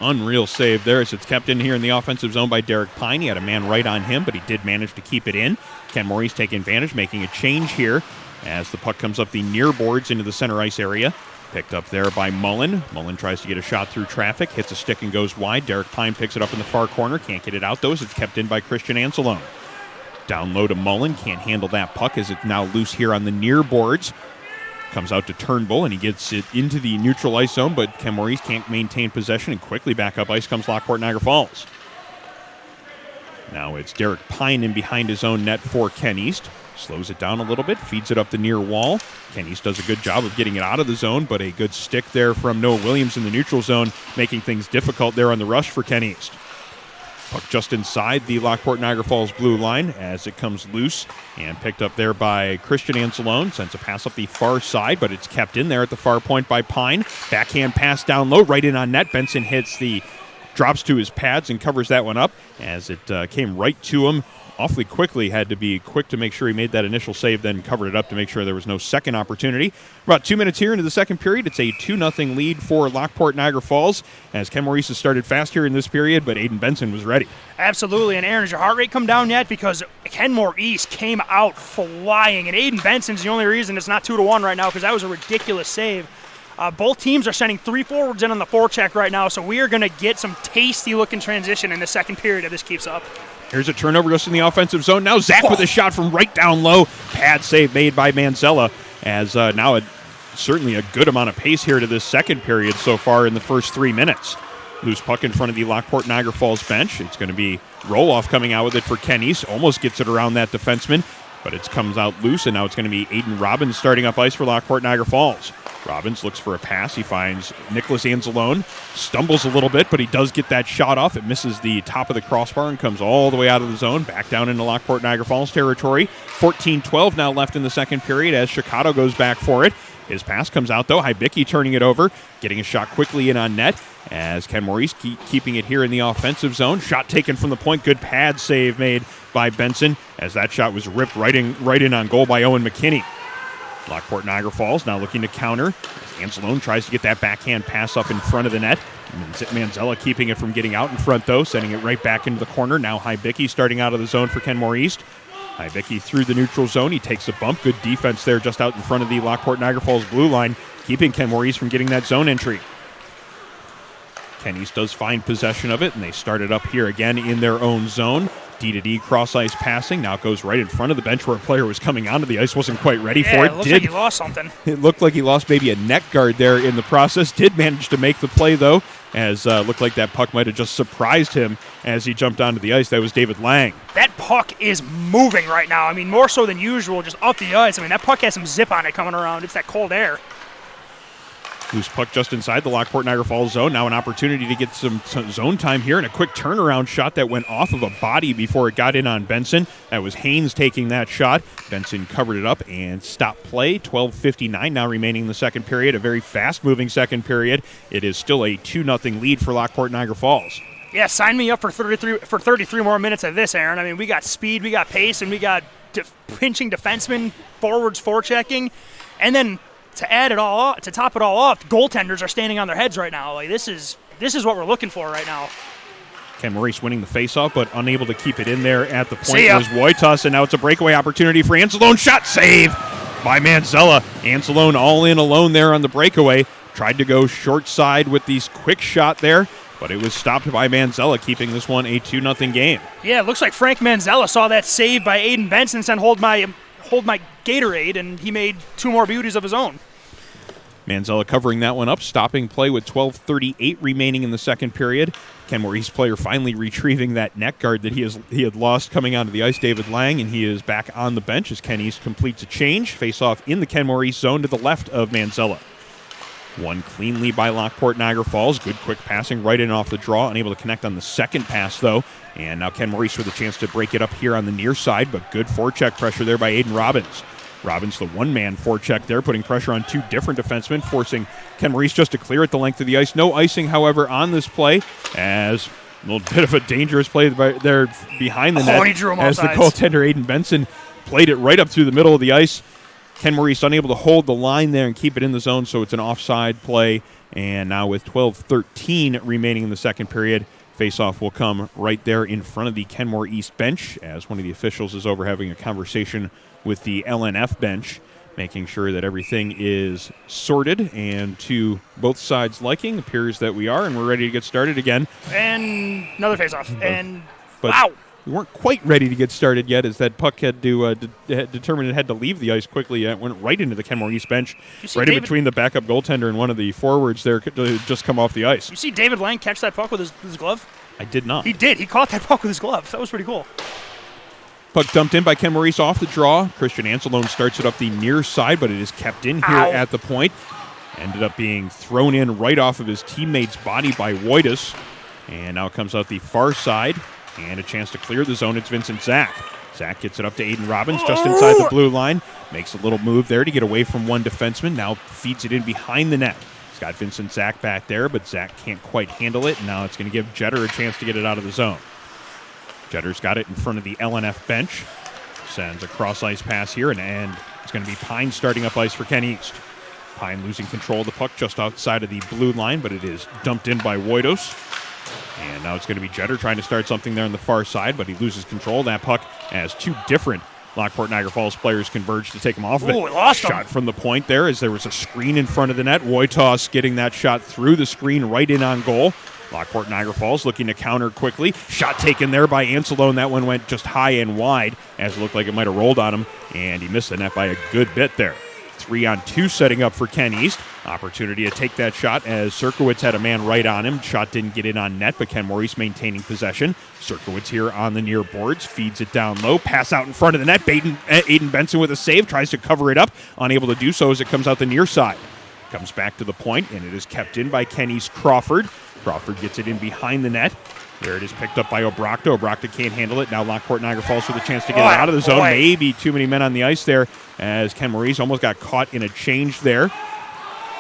Unreal save there as it's kept in here in the offensive zone by Derek Pine. He had a man right on him, but he did manage to keep it in. Kenmore taking advantage, making a change here as the puck comes up the near boards into the center ice area. Picked up there by Mullen. Mullen tries to get a shot through traffic, hits a stick and goes wide. Derek Pine picks it up in the far corner, can't get it out though as it's kept in by Christian Anselone. Down low to Mullen, can't handle that puck as it's now loose here on the near boards. Comes out to Turnbull and he gets it into the neutral ice zone, but Kenmore can't maintain possession, and quickly back up ice comes Lockport Niagara Falls. Now it's Derek Pine in behind his own net for Ken East. Slows it down a little bit, feeds it up the near wall. Ken East does a good job of getting it out of the zone, but a good stick there from Noah Williams in the neutral zone, making things difficult there on the rush for Ken East. Puck just inside the Lockport Niagara Falls blue line as it comes loose and picked up there by Christian Anselone. Sends a pass up the far side, but it's kept in there at the far point by Pine. Backhand pass down low, right in on net. Benson drops to his pads and covers that one up as it came right to him. Awfully quickly, had to be quick to make sure he made that initial save, then covered it up to make sure there was no second opportunity. About 2 minutes here into the second period. It's a 2-0 lead for Lockport Niagara Falls as Ken Maurice has started fast here in this period, but Aiden Benson was ready. Absolutely, and Aaron, has your heart rate come down yet? Because Kenmore East came out flying, and Aiden Benson's the only reason it's not 2-1 right now because that was a ridiculous save. Both teams are sending 3 forwards in on the forecheck right now, so we are going to get some tasty-looking transition in the second period if this keeps up. Here's a turnover just in the offensive zone. Now Zach with a shot from right down low. Pad save made by Manzella as now certainly a good amount of pace here to this second period so far in the first 3 minutes. Loose puck in front of the Lockport Niagara Falls bench. It's going to be roll-off coming out with it for Ken East. Almost gets it around that defenseman, but it comes out loose, and now it's going to be Aiden Robbins starting up ice for Lockport Niagara Falls. Robbins looks for a pass. He finds Nicholas Anzalone. Stumbles a little bit, but he does get that shot off. It misses the top of the crossbar and comes all the way out of the zone, back down into Lockport Niagara Falls territory. 14-12 now left in the second period as Chicago goes back for it. His pass comes out, though. Hibicki turning it over, getting a shot quickly in on net as Ken Maurice keeping it here in the offensive zone. Shot taken from the point. Good pad save made by Benson as that shot was ripped right in on goal by Owen McKinney. Lockport Niagara Falls now looking to counter. Anselone tries to get that backhand pass up in front of the net. Manzella keeping it from getting out in front, though, sending it right back into the corner. Now Hibicki starting out of the zone for Kenmore East. Hibicki through the neutral zone. He takes a bump. Good defense there just out in front of the Lockport Niagara Falls blue line, keeping Kenmore East from getting that zone entry. Ken East does find possession of it, and they start it up here again in their own zone. D-to-D cross-ice passing. Now it goes right in front of the bench where a player was coming onto the ice, wasn't quite ready for it. It looks like he lost something. It looked like he lost maybe a net guard there in the process. Did manage to make the play, though, as looked like that puck might have just surprised him as he jumped onto the ice. That was David Lang. That puck is moving right now. I mean, more so than usual, just up the ice. I mean, that puck has some zip on it coming around. It's that cold air. Loose puck just inside the Lockport Niagara Falls zone. Now an opportunity to get some zone time here, and a quick turnaround shot that went off of a body before it got in on Benson. That was Haynes taking that shot. Benson covered it up and stopped play. 12:59 now remaining in the second period. A very fast-moving second period. It is still a 2-0 lead for Lockport Niagara Falls. Yeah, sign me up for 33 more minutes of this, Aaron. I mean, we got speed, we got pace, and we got pinching defensemen, forwards forechecking, and then to add it all up, to top it all off, goaltenders are standing on their heads right now. Like this is what we're looking for right now. Ken Maurice winning the faceoff, but unable to keep it in there at the point was Wojtas, and now it's a breakaway opportunity for Anselone. Shot save by Manzella. Anselone all in alone there on the breakaway. Tried to go short side with the quick shot there, but it was stopped by Manzella, keeping this one a 2-0 game. Yeah, it looks like Frank Manzella saw that save by Aiden Benson, said hold my Gatorade, and he made 2 more beauties of his own. Manzella covering that one up, stopping play with 12:38 remaining in the second period. Kenmore East player finally retrieving that net guard that he had lost coming onto the ice, David Lang, and he is back on the bench as Ken East completes a change. Face off in the Kenmore East zone to the left of Manzella. Won cleanly by Lockport Niagara Falls. Good quick passing right in off the draw. Unable to connect on the second pass, though. And now Kenmore East with a chance to break it up here on the near side, but good forecheck pressure there by Aiden Robbins. Robbins, the one-man forecheck there, putting pressure on two different defensemen, forcing Kenmore East just to clear at the length of the ice. No icing, however, on this play, as a little bit of a dangerous play there behind the net. He drew him as the offsides. goaltender, Aiden Benson, played it right up through the middle of the ice. Kenmore East unable to hold the line there and keep it in the zone, so it's an offside play. And now with 12:13 remaining in the second period, faceoff will come right there in front of the Kenmore East bench, as one of the officials is over having a conversation with the LNF bench, making sure that everything is sorted and to both sides' liking. Appears that we are, and we're ready to get started again. And another face-off. And But wow. we weren't quite ready to get started yet, as that puck had to determine it had to leave the ice quickly. It went right into the Kenmore East bench, right in between the backup goaltender and one of the forwards there, just come off the ice. You see David Lang catch that puck with his glove? I did not. He did. He caught that puck with his glove. That was pretty cool. Puck dumped in by Kenmore East off the draw. Christian Anselone starts it up the near side, but it is kept in here at the point. Ended up being thrown in right off of his teammate's body by Wojtas. And now comes out the far side, and a chance to clear the zone. It's Vincent Zach. Zach gets it up to Aiden Robbins just inside the blue line. Makes a little move there to get away from one defenseman. Now feeds it in behind the net. He's got Vincent Zach back there, but Zach can't quite handle it. Now it's going to give Jetter a chance to get it out of the zone. Jetter's got it in front of the LNF bench. Sends a cross-ice pass here, and it's going to be Pine starting up ice for Ken East. Pine losing control of the puck just outside of the blue line, but it is dumped in by Wojtos. And now it's going to be Jetter trying to start something there on the far side, but he loses control of that puck as two different Lockport Niagara Falls players converge to take him off of it. Ooh, lost him. Shot from the point there as there was a screen in front of the net. Wojtos getting that shot through the screen right in on goal. Lockport Niagara Falls looking to counter quickly. Shot taken there by Anselone. That one went just high and wide as it looked like it might have rolled on him, and he missed the net by a good bit there. 3-on-2 setting up for Ken East. Opportunity to take that shot as Sirkowitz had a man right on him. Shot didn't get in on net, but Kenmore East maintaining possession. Sirkowitz here on the near boards, feeds it down low. Pass out in front of the net. Aiden Benson with a save, tries to cover it up. Unable to do so as it comes out the near side. Comes back to the point, and it is kept in by Ken East Crawford. Crawford gets it in behind the net. There it is, picked up by Obrachta. Obrachta can't handle it. Now Lockport Niagara Falls with a chance to get it out of the zone. Maybe too many men on the ice there as Kenmore East almost got caught in a change there.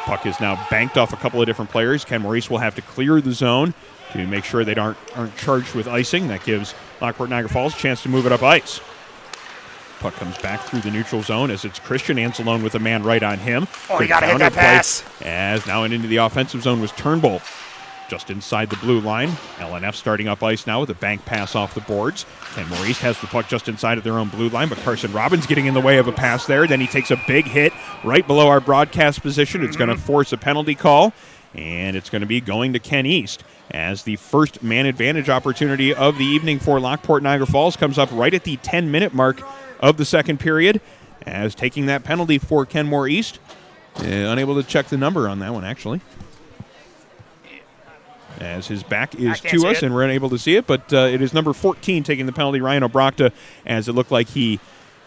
Puck is now banked off a couple of different players. Kenmore East will have to clear the zone to make sure they aren't charged with icing. That gives Lockport Niagara Falls a chance to move it up ice. Puck comes back through the neutral zone as it's Christian Anselone with a man right on him. Oh, you got to hit that pass. As now into the offensive zone was Turnbull. Just inside the blue line. LNF starting up ice now with a bank pass off the boards. Kenmore East has the puck just inside of their own blue line, but Carson Robbins getting in the way of a pass there. Then he takes a big hit right below our broadcast position. It's going to force a penalty call, and it's going to be going to Ken East as the first man advantage opportunity of the evening for Lockport Niagara Falls comes up right at the 10-minute mark of the second period, as taking that penalty for Kenmore East. Unable to check the number on that one, actually, as his back is to us and we're unable to see it, but it is number 14 taking the penalty, Ryan Obrachta, as it looked like he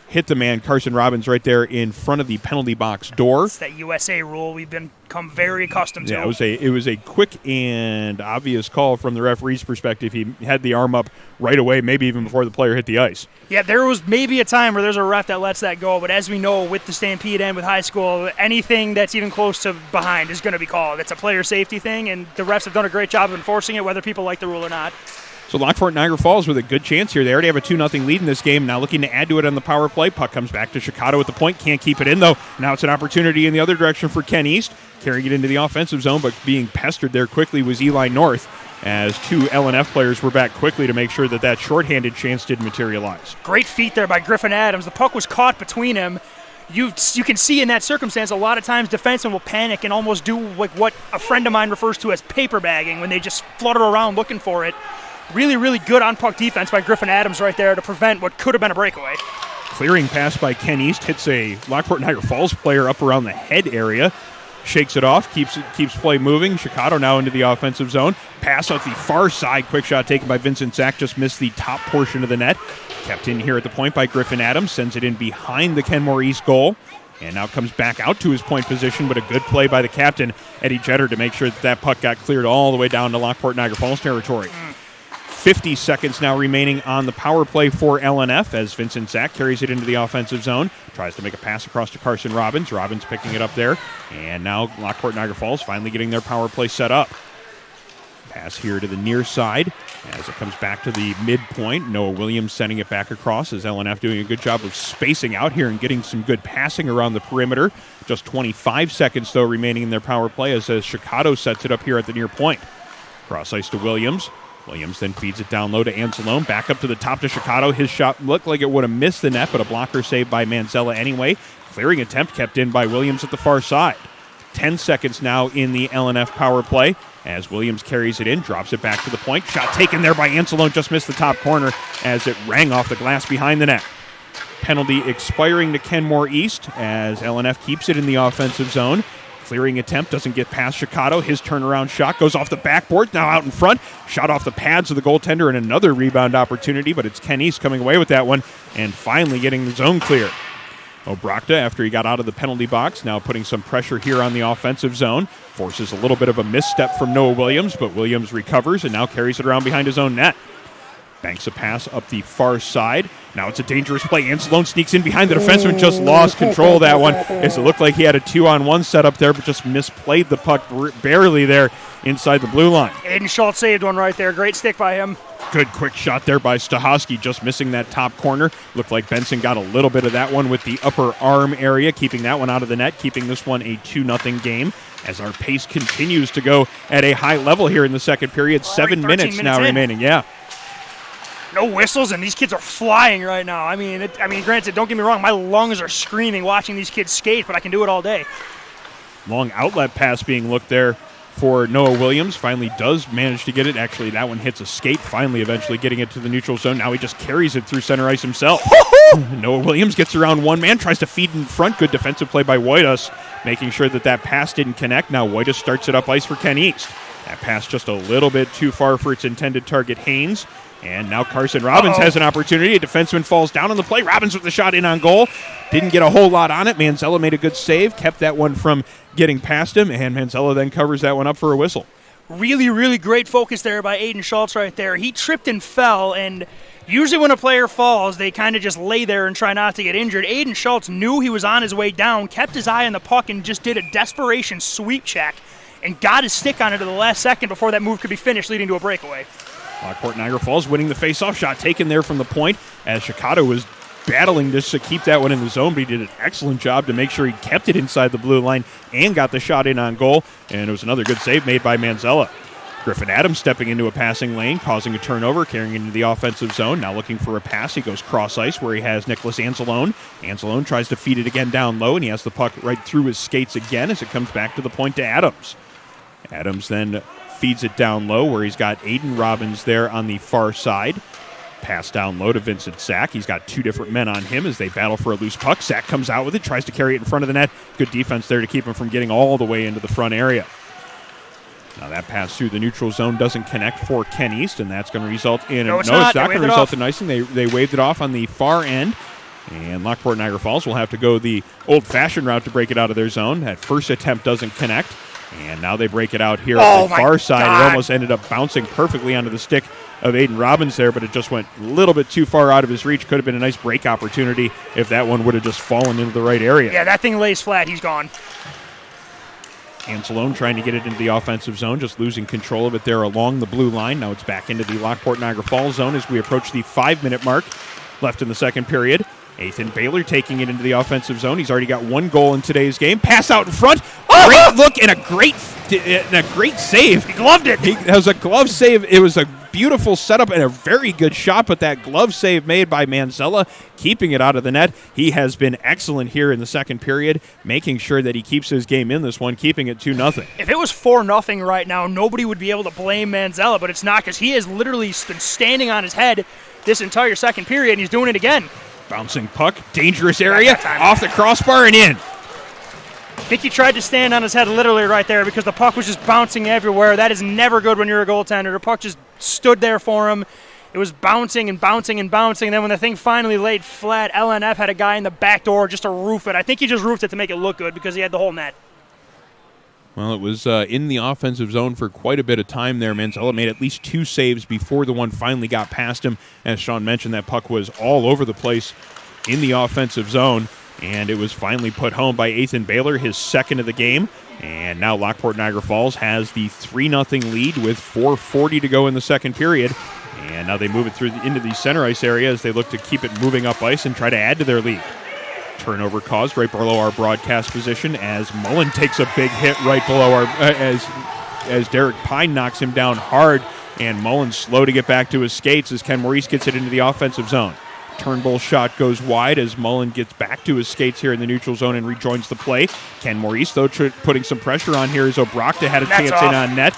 hit the man, Carson Robbins, right there in front of the penalty box door. It's that USA rule we've become very accustomed to. Yeah, it was a quick and obvious call from the referee's perspective. He had the arm up right away, maybe even before the player hit the ice. Yeah, there was maybe a time where there's a ref that lets that go, but as we know with the Stampede and with high school, anything that's even close to behind is going to be called. It's a player safety thing, and the refs have done a great job of enforcing it, whether people like the rule or not. So Lockport Niagara Falls with a good chance here. They already have a 2-0 lead in this game. Now looking to add to it on the power play. Puck comes back to Chicago at the point. Can't keep it in, though. Now it's an opportunity in the other direction for Ken East. Carrying it into the offensive zone, but being pestered there quickly was Eli North, as two LNF players were back quickly to make sure that shorthanded chance did materialize. Great feat there by Griffin Adams. The puck was caught between him. You can see in that circumstance a lot of times defensemen will panic and almost do like what a friend of mine refers to as paper bagging when they just flutter around looking for it. Really, really good on-puck defense by Griffin Adams right there to prevent what could have been a breakaway. Clearing pass by Ken East hits a Lockport Niagara Falls player up around the head area. Shakes it off, keeps play moving. Chicago now into the offensive zone. Pass out the far side. Quick shot taken by Vincent Zach. Just missed the top portion of the net. Kept in here at the point by Griffin Adams. Sends it in behind the Kenmore East goal. And now comes back out to his point position, but a good play by the captain, Eddie Jetter, to make sure that puck got cleared all the way down to Lockport Niagara Falls territory. 50 seconds now remaining on the power play for LNF as Vincent Zach carries it into the offensive zone. Tries to make a pass across to Carson Robbins. Robbins picking it up there. And now Lockport Niagara Falls finally getting their power play set up. Pass here to the near side as it comes back to the midpoint. Noah Williams sending it back across as LNF doing a good job of spacing out here and getting some good passing around the perimeter. Just 25 seconds, though, remaining in their power play as Chicago sets it up here at the near point. Cross ice to Williams. Williams then feeds it down low to Anzalone. Back up to the top to Chicago. His shot looked like it would have missed the net, but a blocker saved by Manzella anyway. Clearing attempt kept in by Williams at the far side. 10 seconds now in the LNF power play as Williams carries it in, drops it back to the point. Shot taken there by Anzalone, just missed the top corner as it rang off the glass behind the net. Penalty expiring to Kenmore East as LNF keeps it in the offensive zone. Clearing attempt doesn't get past Chicago. His turnaround shot goes off the backboard, now out in front. Shot off the pads of the goaltender and another rebound opportunity, but it's Ken East coming away with that one and finally getting the zone clear. Obrakta, after he got out of the penalty box, now putting some pressure here on the offensive zone. Forces a little bit of a misstep from Noah Williams, but Williams recovers and now carries it around behind his own net. Banks a pass up the far side. Now it's a dangerous play. Anzalone sneaks in behind the defenseman, just lost control of that one as it looked like he had a 2-on-1 set up there, but just misplayed the puck barely there inside the blue line. Aiden Schultz saved one right there. Great stick by him. Good quick shot there by Stahowski, just missing that top corner. Looked like Benson got a little bit of that one with the upper arm area, keeping that one out of the net, keeping this one a 2-0 game as our pace continues to go at a high level here in the second period. 7 minutes now remaining. Yeah. No whistles, and these kids are flying right now. I mean, granted, don't get me wrong, my lungs are screaming watching these kids skate, but I can do it all day. Long outlet pass being looked there for Noah Williams. Finally does manage to get it. Actually, that one hits a skate, finally eventually getting it to the neutral zone. Now he just carries it through center ice himself. Noah Williams gets around one man, tries to feed in front. Good defensive play by Wojtas, making sure that pass didn't connect. Now Wojtas starts it up ice for Ken East. That pass just a little bit too far for its intended target, Haynes. And now Carson Robbins has an opportunity. A defenseman falls down on the play. Robbins with the shot in on goal. Didn't get a whole lot on it. Manzella made a good save, kept that one from getting past him, and Manzella then covers that one up for a whistle. Really, really great focus there by Aiden Schultz right there. He tripped and fell, and usually when a player falls, they kind of just lay there and try not to get injured. Aiden Schultz knew he was on his way down, kept his eye on the puck, and just did a desperation sweep check and got his stick on it at the last second before that move could be finished, leading to a breakaway. Lockport Niagara Falls winning the face-off. Shot taken there from the point as Chicago was battling just to keep that one in the zone, but he did an excellent job to make sure he kept it inside the blue line and got the shot in on goal, and it was another good save made by Manzella. Griffin Adams stepping into a passing lane, causing a turnover, carrying into the offensive zone. Now looking for a pass. He goes cross-ice where he has Nicholas Anzalone. Anzalone tries to feed it again down low, and he has the puck right through his skates again as it comes back to the point to Adams. Adams then feeds it down low where he's got Aiden Robbins there on the far side. Pass down low to Vincent Sack. He's got two different men on him as they battle for a loose puck. Sack comes out with it, tries to carry it in front of the net. Good defense there to keep him from getting all the way into the front area. Now that pass through the neutral zone doesn't connect for Ken East, and that's going to result in it's not going to result in icing. They waved it off on the far end, and Lockport Niagara Falls will have to go the old-fashioned route to break it out of their zone. That first attempt doesn't connect. And now they break it out here on the far side. It almost ended up bouncing perfectly onto the stick of Aiden Robbins there, but it just went a little bit too far out of his reach. Could have been a nice break opportunity if that one would have just fallen into the right area. Yeah, that thing lays flat. He's gone. Anzalone trying to get it into the offensive zone, just losing control of it there along the blue line. Now it's back into the Lockport Niagara Falls zone as we approach the 5-minute mark left in the second period. Ethan Baylor taking it into the offensive zone. He's already got one goal in today's game. Pass out in front. Great look and a great save. He gloved it. It was a glove save. It was a beautiful setup and a very good shot, but that glove save made by Manzella, keeping it out of the net. He has been excellent here in the second period, making sure that he keeps his game in this one, keeping it 2-0. If it was 4-0 right now, nobody would be able to blame Manzella, but it's not because he has literally been standing on his head this entire second period, and he's doing it again. Bouncing puck, dangerous area, off the crossbar and in. I think he tried to stand on his head literally right there because the puck was just bouncing everywhere. That is never good when you're a goaltender. The puck just stood there for him. It was bouncing and bouncing and bouncing. And then when the thing finally laid flat, LNF had a guy in the back door just to roof it. I think he just roofed it to make it look good because he had the whole net. Well, it was in the offensive zone for quite a bit of time there. Manzella made at least 2 saves before the one finally got past him. As Sean mentioned, that puck was all over the place in the offensive zone, and it was finally put home by Ethan Baylor, his second of the game. And now Lockport Niagara Falls has the 3-0 lead with 4:40 to go in the second period. And now they move it through into the center ice area as they look to keep it moving up ice and try to add to their lead. Turnover caused right below our broadcast position as Mullen takes a big hit right below our as Derek Pine knocks him down hard, and Mullen's slow to get back to his skates as Kenmore East gets it into the offensive zone. Turnbull shot goes wide as Mullen gets back to his skates here in the neutral zone and rejoins the play. Kenmore East, though, putting some pressure on here as Obrochta had a chance in on net.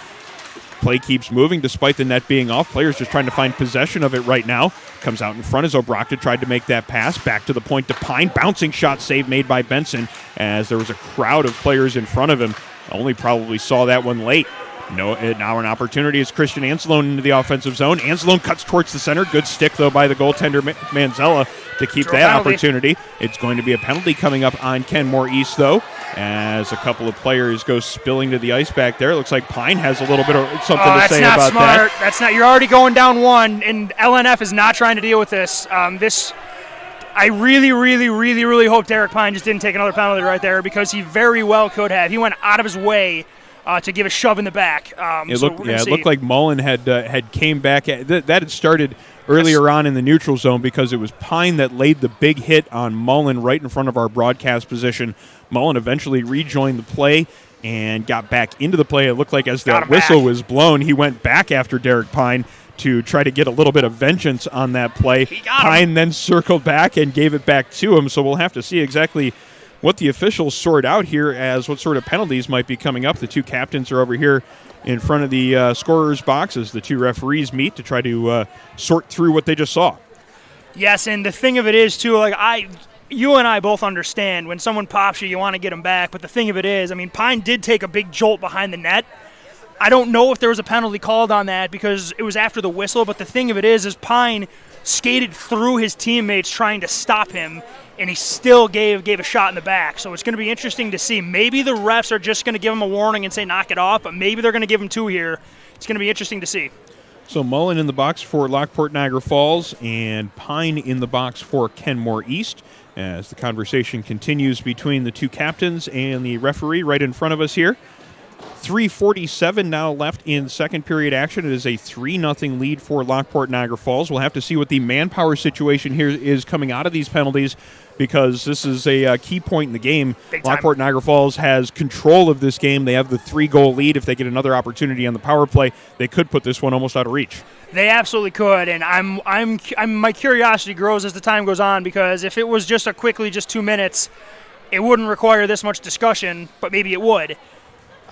Play keeps moving despite the net being off. Players just trying to find possession of it right now. Comes out in front as Obrochta tried to make that pass. Back to the point to Pine. Bouncing shot save made by Benson as there was a crowd of players in front of him. Only probably saw that one late. Now an opportunity is Christian Anzalone into the offensive zone. Anzalone cuts towards the center. Good stick, though, by the goaltender Manzella to keep that opportunity. It's going to be a penalty coming up on Kenmore East, though, as a couple of players go spilling to the ice back there. It looks like Pine has a little bit of something to say about smart. that. That's not. You're already going down one, and LNF is not trying to deal with this. I really, really, really, really hope Derek Pine just didn't take another penalty right there because he very well could have. He went out of his way to give a shove in the back. It looked like Mullen had came back. That had started earlier on in the neutral zone because it was Pine that laid the big hit on Mullen right in front of our broadcast position. Mullen eventually rejoined the play and got back into the play. It looked like as that whistle was blown, he went back after Derek Pine to try to get a little bit of vengeance on that play. Pine then circled back and gave it back to him, so we'll have to see exactly what the officials sort out here as what sort of penalties might be coming up. The two captains are over here in front of the scorer's box as the two referees meet to try to sort through what they just saw. Yes, and the thing of it is, too, you and I both understand when someone pops you want to get them back, but the thing of it is, Pine did take a big jolt behind the net. I don't know if there was a penalty called on that because it was after the whistle, but the thing of it is Pine skated through his teammates trying to stop him, and he still gave a shot in the back. So it's going to be interesting to see. Maybe the refs are just going to give him a warning and say knock it off, but maybe they're going to give him 2 here. It's going to be interesting to see. So Mullen in the box for Lockport Niagara Falls and Pine in the box for Kenmore East as the conversation continues between the two captains and the referee right in front of us here. 3:47 now left in second period action. It is a 3-0 lead for Lockport Niagara Falls. We'll have to see what the manpower situation here is coming out of these penalties because this is a key point in the game. Lockport Niagara Falls has control of this game. They have the 3-goal lead. If they get another opportunity on the power play, they could put this one almost out of reach. They absolutely could, and my curiosity grows as the time goes on because if it was just 2 minutes, it wouldn't require this much discussion, but maybe it would.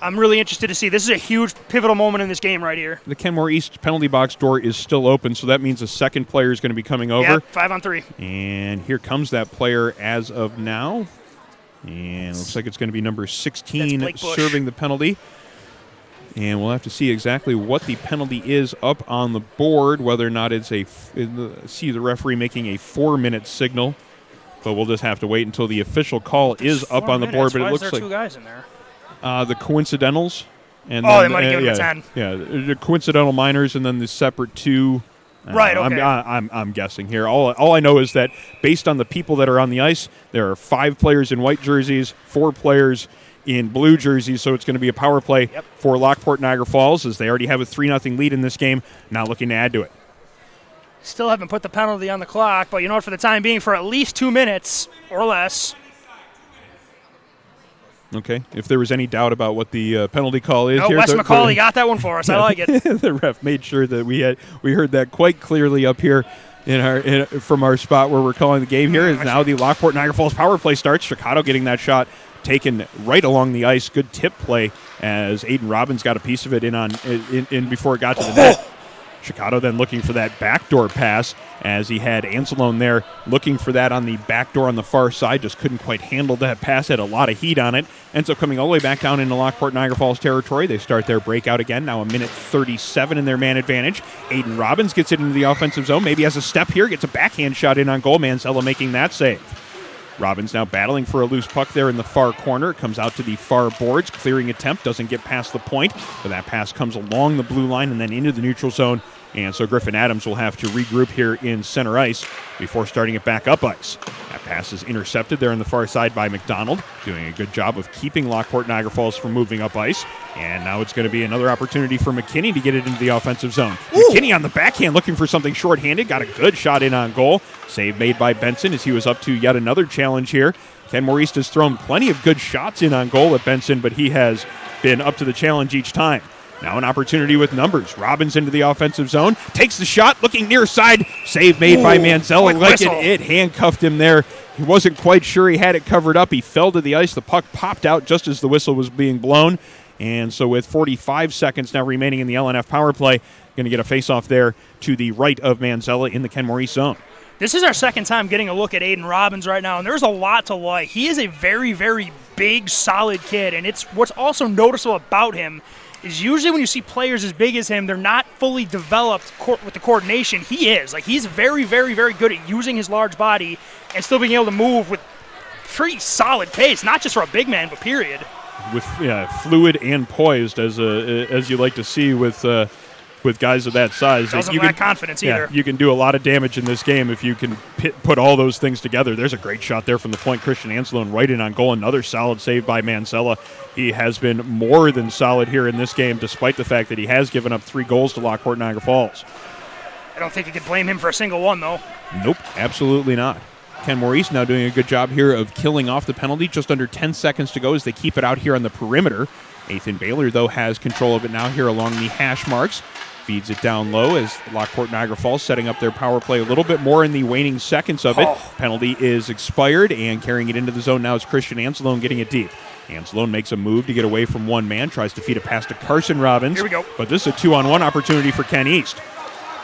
I'm really interested to see. This is a huge pivotal moment in this game right here. The Kenmore East penalty box door is still open, so that means a second player is going to be coming over. Yep, 5-on-3. And here comes that player as of now. And it looks like it's going to be number 16 serving the penalty. And we'll have to see exactly what the penalty is up on the board, whether or not it's see the referee making a 4-minute signal. But we'll just have to wait until the official call is up on the board. But it looks like 2 guys in there. The coincidentals. And they might have given him a 10. Yeah, the coincidental minors and then the separate 2. Right, okay. I'm guessing here. All I know is that based on the people that are on the ice, there are 5 players in white jerseys, 4 players in blue jerseys, so it's going to be a power play for Lockport Niagara Falls as they already have a 3-0 lead in this game, now looking to add to it. Still haven't put the penalty on the clock, but you know what, for the time being, for at least 2 minutes or less. Okay, if there was any doubt about what the penalty call is here. Wes McCauley got that one for us. I like it. The ref made sure that we heard that quite clearly up here from our spot where we're calling the game here. Is now the Lockport Niagara Falls power play starts. Chicago getting that shot taken right along the ice. Good tip play as Aiden Robbins got a piece of it in before it got to the net. Chicago then looking for that backdoor pass as he had Anzalone there looking for that on the backdoor on the far side. Just couldn't quite handle that pass, had a lot of heat on it. Ends up coming all the way back down into Lockport Niagara Falls territory. They start their breakout again, now a minute 37 in their man advantage. Aiden Robbins gets it into the offensive zone, maybe has a step here, gets a backhand shot in on goal. Manzella making that save. Robbins now battling for a loose puck there in the far corner. It comes out to the far boards. Clearing attempt, doesn't get past the point, but that pass comes along the blue line and then into the neutral zone. And so Griffin Adams will have to regroup here in center ice before starting it back up ice. That pass is intercepted there on the far side by McDonald, doing a good job of keeping Lockport Niagara Falls from moving up ice. And now it's going to be another opportunity for McKinney to get it into the offensive zone. Ooh. McKinney on the backhand looking for something shorthanded. Got a good shot in on goal. Save made by Benson as he was up to yet another challenge here. Kenmore East has thrown plenty of good shots in on goal at Benson, but he has been up to the challenge each time. Now an opportunity with numbers. Robbins into the offensive zone. Takes the shot, looking near side. Save made by Manzella. Like it handcuffed him there. He wasn't quite sure he had it covered up. He fell to the ice. The puck popped out just as the whistle was being blown. And so with 45 seconds now remaining in the LNF power play, going to get a face-off there to the right of Manzella in the Kenmore East zone. This is our second time getting a look at Aiden Robbins right now, and there's a lot to like. He is a very, very big, solid kid, and it's what's also noticeable about him is usually when you see players as big as him, they're not fully developed with the coordination. He is. Like, he's very, very, very good at using his large body and still being able to move with pretty solid pace, not just for a big man, but period. With fluid and poised, as you like to see with guys of that size. Doesn't lack confidence either. You can do a lot of damage in this game if you can put all those things together. There's a great shot there from the point. Christian Anzalone right in on goal. Another solid save by Manzella. He has been more than solid here in this game, despite the fact that he has given up 3 goals to Lockport Niagara Falls. I don't think you could blame him for a single one, though. Nope, absolutely not. Kenmore East now doing a good job here of killing off the penalty. Just under 10 seconds to go as they keep it out here on the perimeter. Nathan Baylor, though, has control of it now here along the hash marks. Feeds it down low as Lockport Niagara Falls setting up their power play a little bit more in the waning seconds of it. Penalty is expired, and carrying it into the zone now is Christian Anzalone getting it deep. Anzalone makes a move to get away from one man, tries to feed it past to Carson Robbins. Here we go. But this is a 2-on-1 opportunity for Ken East.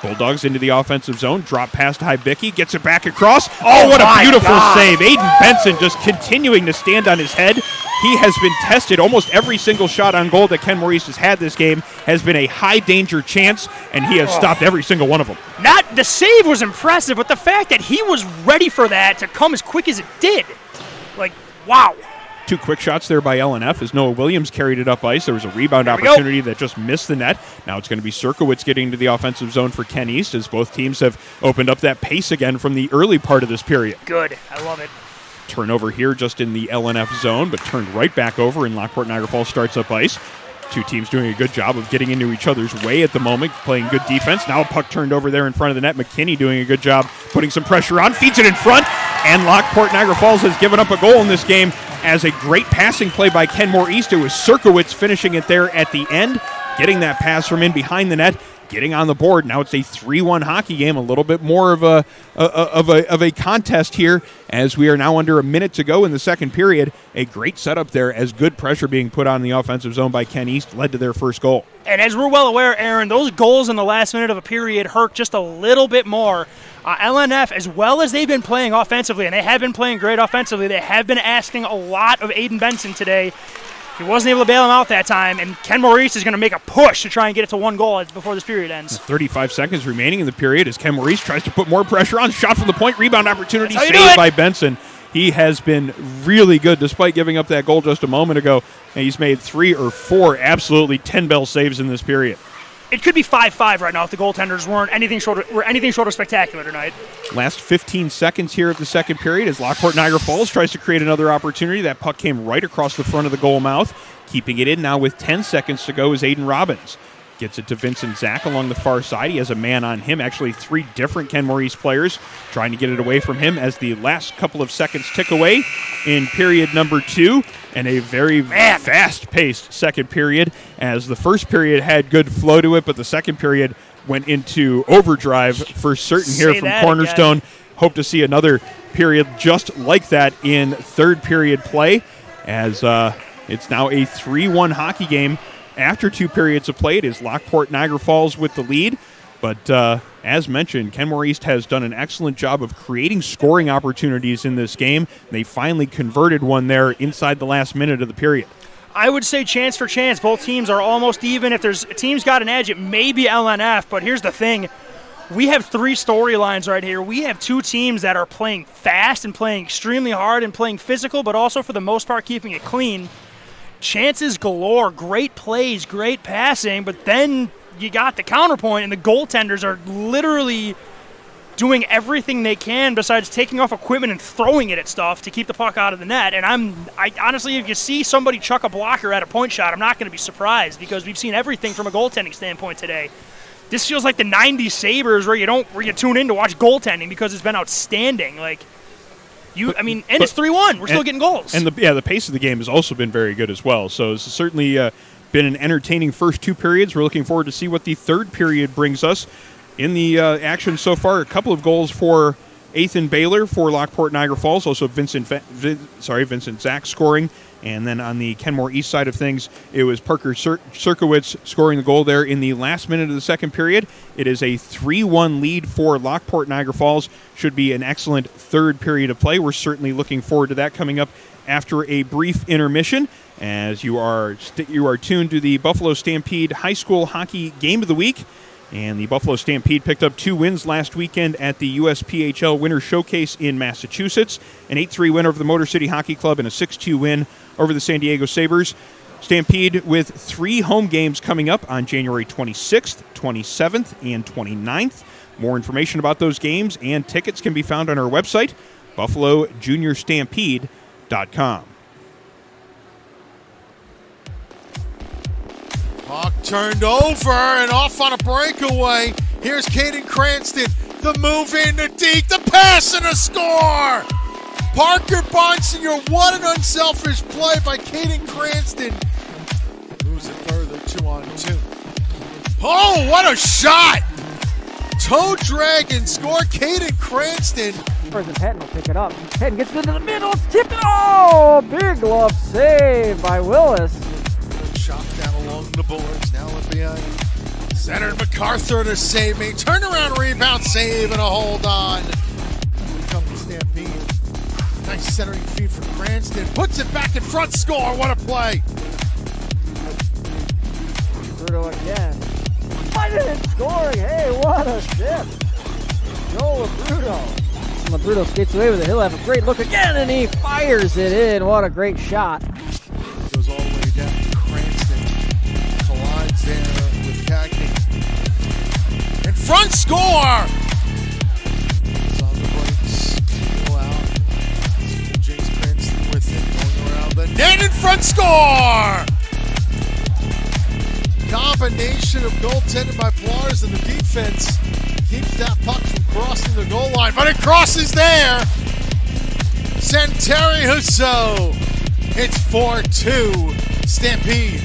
Bulldogs into the offensive zone, drop past Hibicki, gets it back across. Oh, what a beautiful save. Aiden Benson just continuing to stand on his head. He has been tested. Almost every single shot on goal that Kenmore East has had this game has been a high-danger chance, and he has stopped every single one of them. The save was impressive, but the fact that he was ready for that to come as quick as it did, like, wow. 2 quick shots there by LNF as Noah Williams carried it up ice. There was a rebound opportunity that just missed the net. Now it's going to be Sirkowitz getting into the offensive zone for Ken East as both teams have opened up that pace again from the early part of this period. Good. I love it. Turnover here just in the LNF zone, but turned right back over, and Lockport Niagara Falls starts up ice. 2 teams doing a good job of getting into each other's way at the moment, playing good defense. Now a puck turned over there in front of the net. McKinney doing a good job putting some pressure on, feeds it in front, and Lockport Niagara Falls has given up a goal in this game as a great passing play by Kenmore East. It was Sirkowitz finishing it there at the end, getting that pass from in behind the net, getting on the board. Now it's a 3-1 hockey game, a little bit more of a contest here as we are now under a minute to go in the second period. A great setup there as good pressure being put on the offensive zone by Ken East led to their first goal. And as we're well aware, Aaron, those goals in the last minute of a period hurt just a little bit more. LNF, as well as they've been playing offensively, and they have been playing great offensively, they have been asking a lot of Aiden Benson today. He wasn't able to bail him out that time, and Kenmore East is going to make a push to try and get it to 1 goal before this period ends. 35 seconds remaining in the period as Kenmore East tries to put more pressure on. Shot from the point, rebound opportunity, saved by Benson. He has been really good despite giving up that goal just a moment ago, and he's made 3 or 4 absolutely 10-bell saves in this period. It could be 5-5 right now if the goaltenders weren't anything short of spectacular tonight. Last 15 seconds here of the second period as Lockport Niagara Falls tries to create another opportunity. That puck came right across the front of the goal mouth. Keeping it in now with 10 seconds to go is Aiden Robbins. Gets it to Vincent Zach along the far side. He has a man on him, actually 3 different Kenmore East players trying to get it away from him as the last couple of seconds tick away in period number 2. And a very fast-paced second period as the first period had good flow to it, but the second period went into overdrive for certain here from Cornerstone. Again. Hope to see another period just like that in third period play as it's now a 3-1 hockey game. After 2 periods of play, it is Lockport Niagara Falls with the lead. But as mentioned, Kenmore East has done an excellent job of creating scoring opportunities in this game. They finally converted one there inside the last minute of the period. I would say chance for chance. Both teams are almost even. If there's a team's got an edge, it may be LNF. But here's the thing. We have three storylines right here. We have two teams that are playing fast and playing extremely hard and playing physical, but also for the most part keeping it clean. Chances galore, great plays, great passing, but then you got the counterpoint, and the goaltenders are literally doing everything they can besides taking off equipment and throwing it at stuff to keep the puck out of the net. And I honestly, if you see somebody chuck a blocker at a point shot, I'm not going to be surprised because we've seen everything from a goaltending standpoint today. This feels like the 90s Sabres where you tune in to watch goaltending because it's been outstanding. It's 3-1. We're still getting goals. And the pace of the game has also been very good as well. So it's certainly been an entertaining first two periods. We're looking forward to see what the third period brings us. In the action so far, a couple of goals for Ethan Baylor for Lockport Niagara Falls. Also Vincent Zach scoring. And then on the Kenmore East side of things, it was Parker Sirkowitz scoring the goal there in the last minute of the second period. It is a 3-1 lead for Lockport Niagara Falls. Should be an excellent third period of play. We're certainly looking forward to that coming up after a brief intermission. As you are tuned to the Buffalo Stampede High School Hockey Game of the Week. And the Buffalo Stampede picked up 2 wins last weekend at the USPHL Winter Showcase in Massachusetts. An 8-3 win over the Motor City Hockey Club and a 6-2 win over the San Diego Sabres. Stampede with 3 home games coming up on January 26th, 27th, and 29th. More information about those games and tickets can be found on our website, buffalojuniorstampede.com. Puck turned over and off on a breakaway. Here's Caden Cranston. The move in the deep, the pass and a score! Parker Bonsignor, what an unselfish play by Caden Cranston. Moves it further, 2-on-2. Oh, what a shot! Toe drag and score, Caden Cranston. And Patton will pick it up. Patton gets into the middle, it's tipped. Oh, big glove save by Willis. Shot down along the boards, now in behind. Center MacArthur to save me. Turnaround rebound save and a hold on. Here comes the Stampede. Nice centering feed from Cranston. Puts it back in front, score. What a play. Bruto again. Fighting scoring. Hey, what a shift. Joel Labruto. Labruto skates away with it. He'll have a great look again, and he fires it in. What a great shot. Goes all the way down to Cranston. Collides there with Cagney. In front, score! It's on the brakes. Go out. James Cranston with it. Going around the net. In front, score! Combination of goaltending by Plars and the defense keeps that puck from crossing the goal line, but it crosses there. Santeri Husso. It's 4-2 Stampede.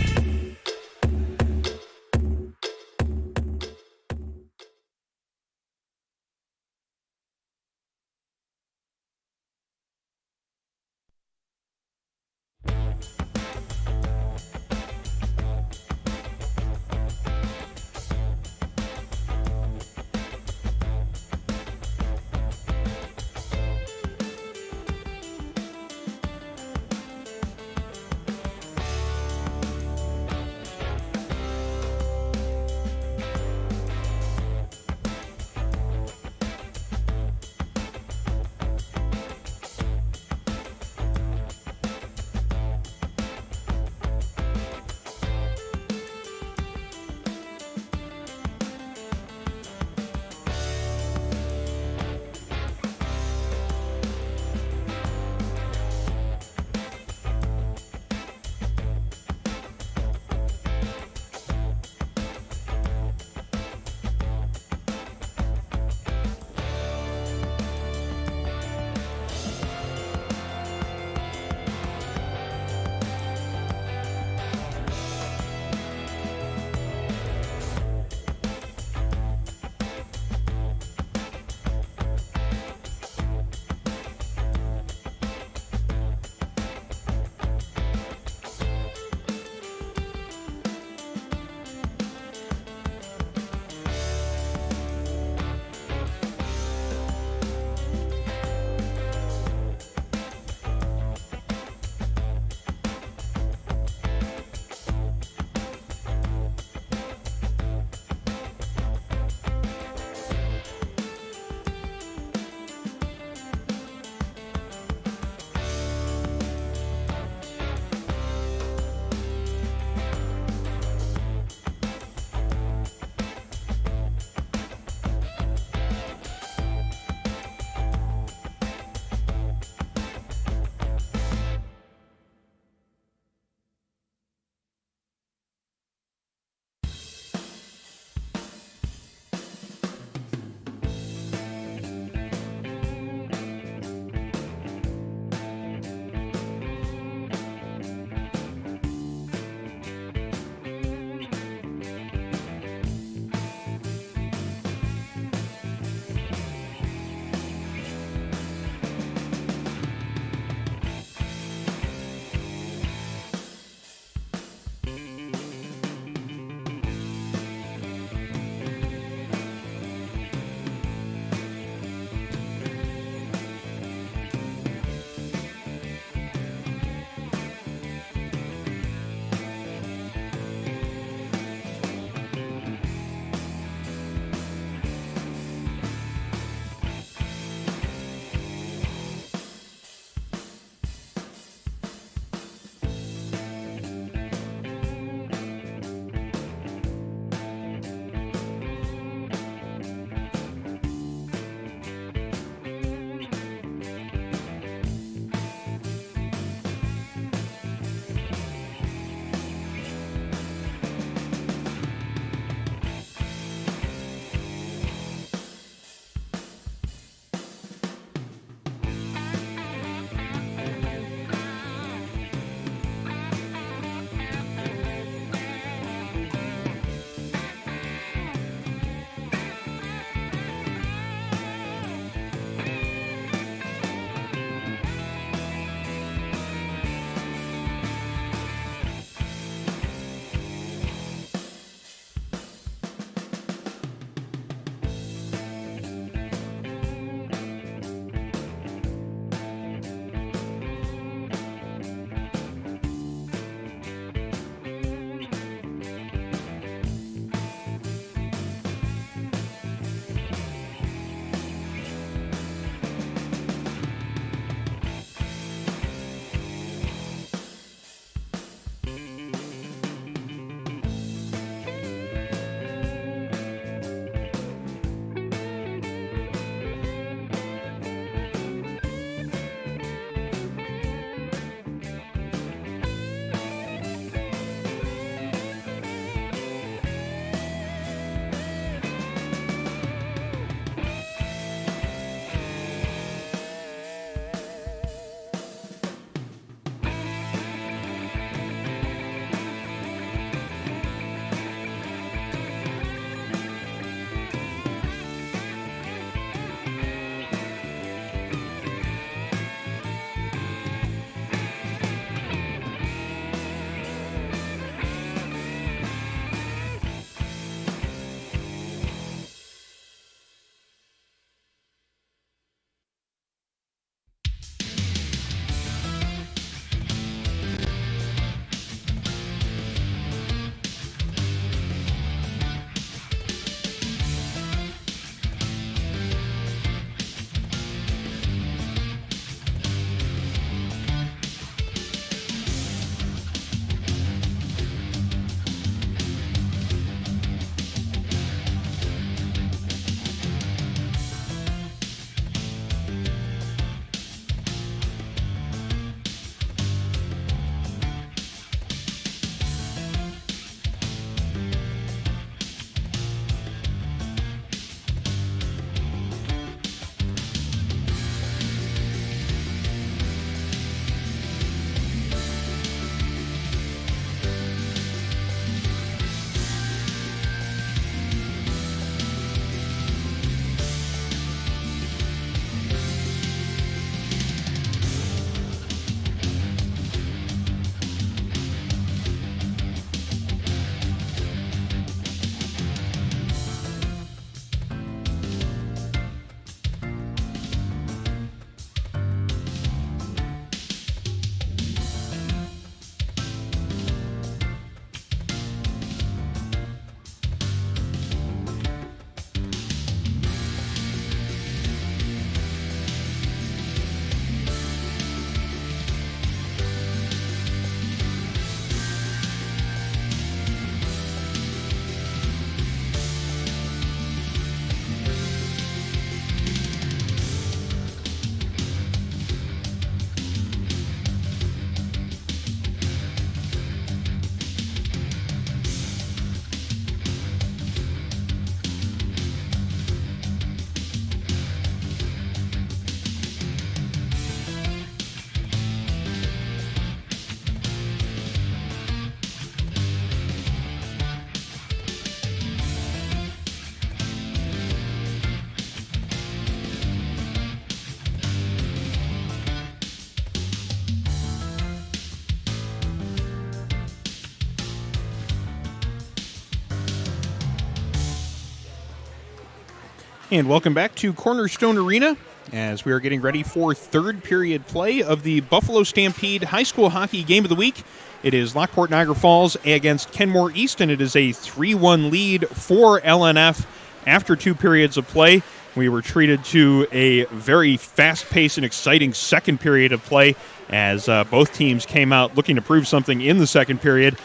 And welcome back to Cornerstone Arena as we are getting ready for third period play of the Buffalo Stampede High School Hockey Game of the Week. It is Lockport Niagara Falls against Kenmore East, and it is a 3-1 lead for LNF after 2 periods of play. We were treated to a very fast-paced and exciting second period of play as both teams came out looking to prove something in the second period.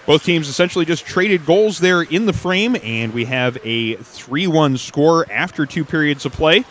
Both teams essentially just traded goals there in the frame, and we have a 3-1 score after 2 periods of play.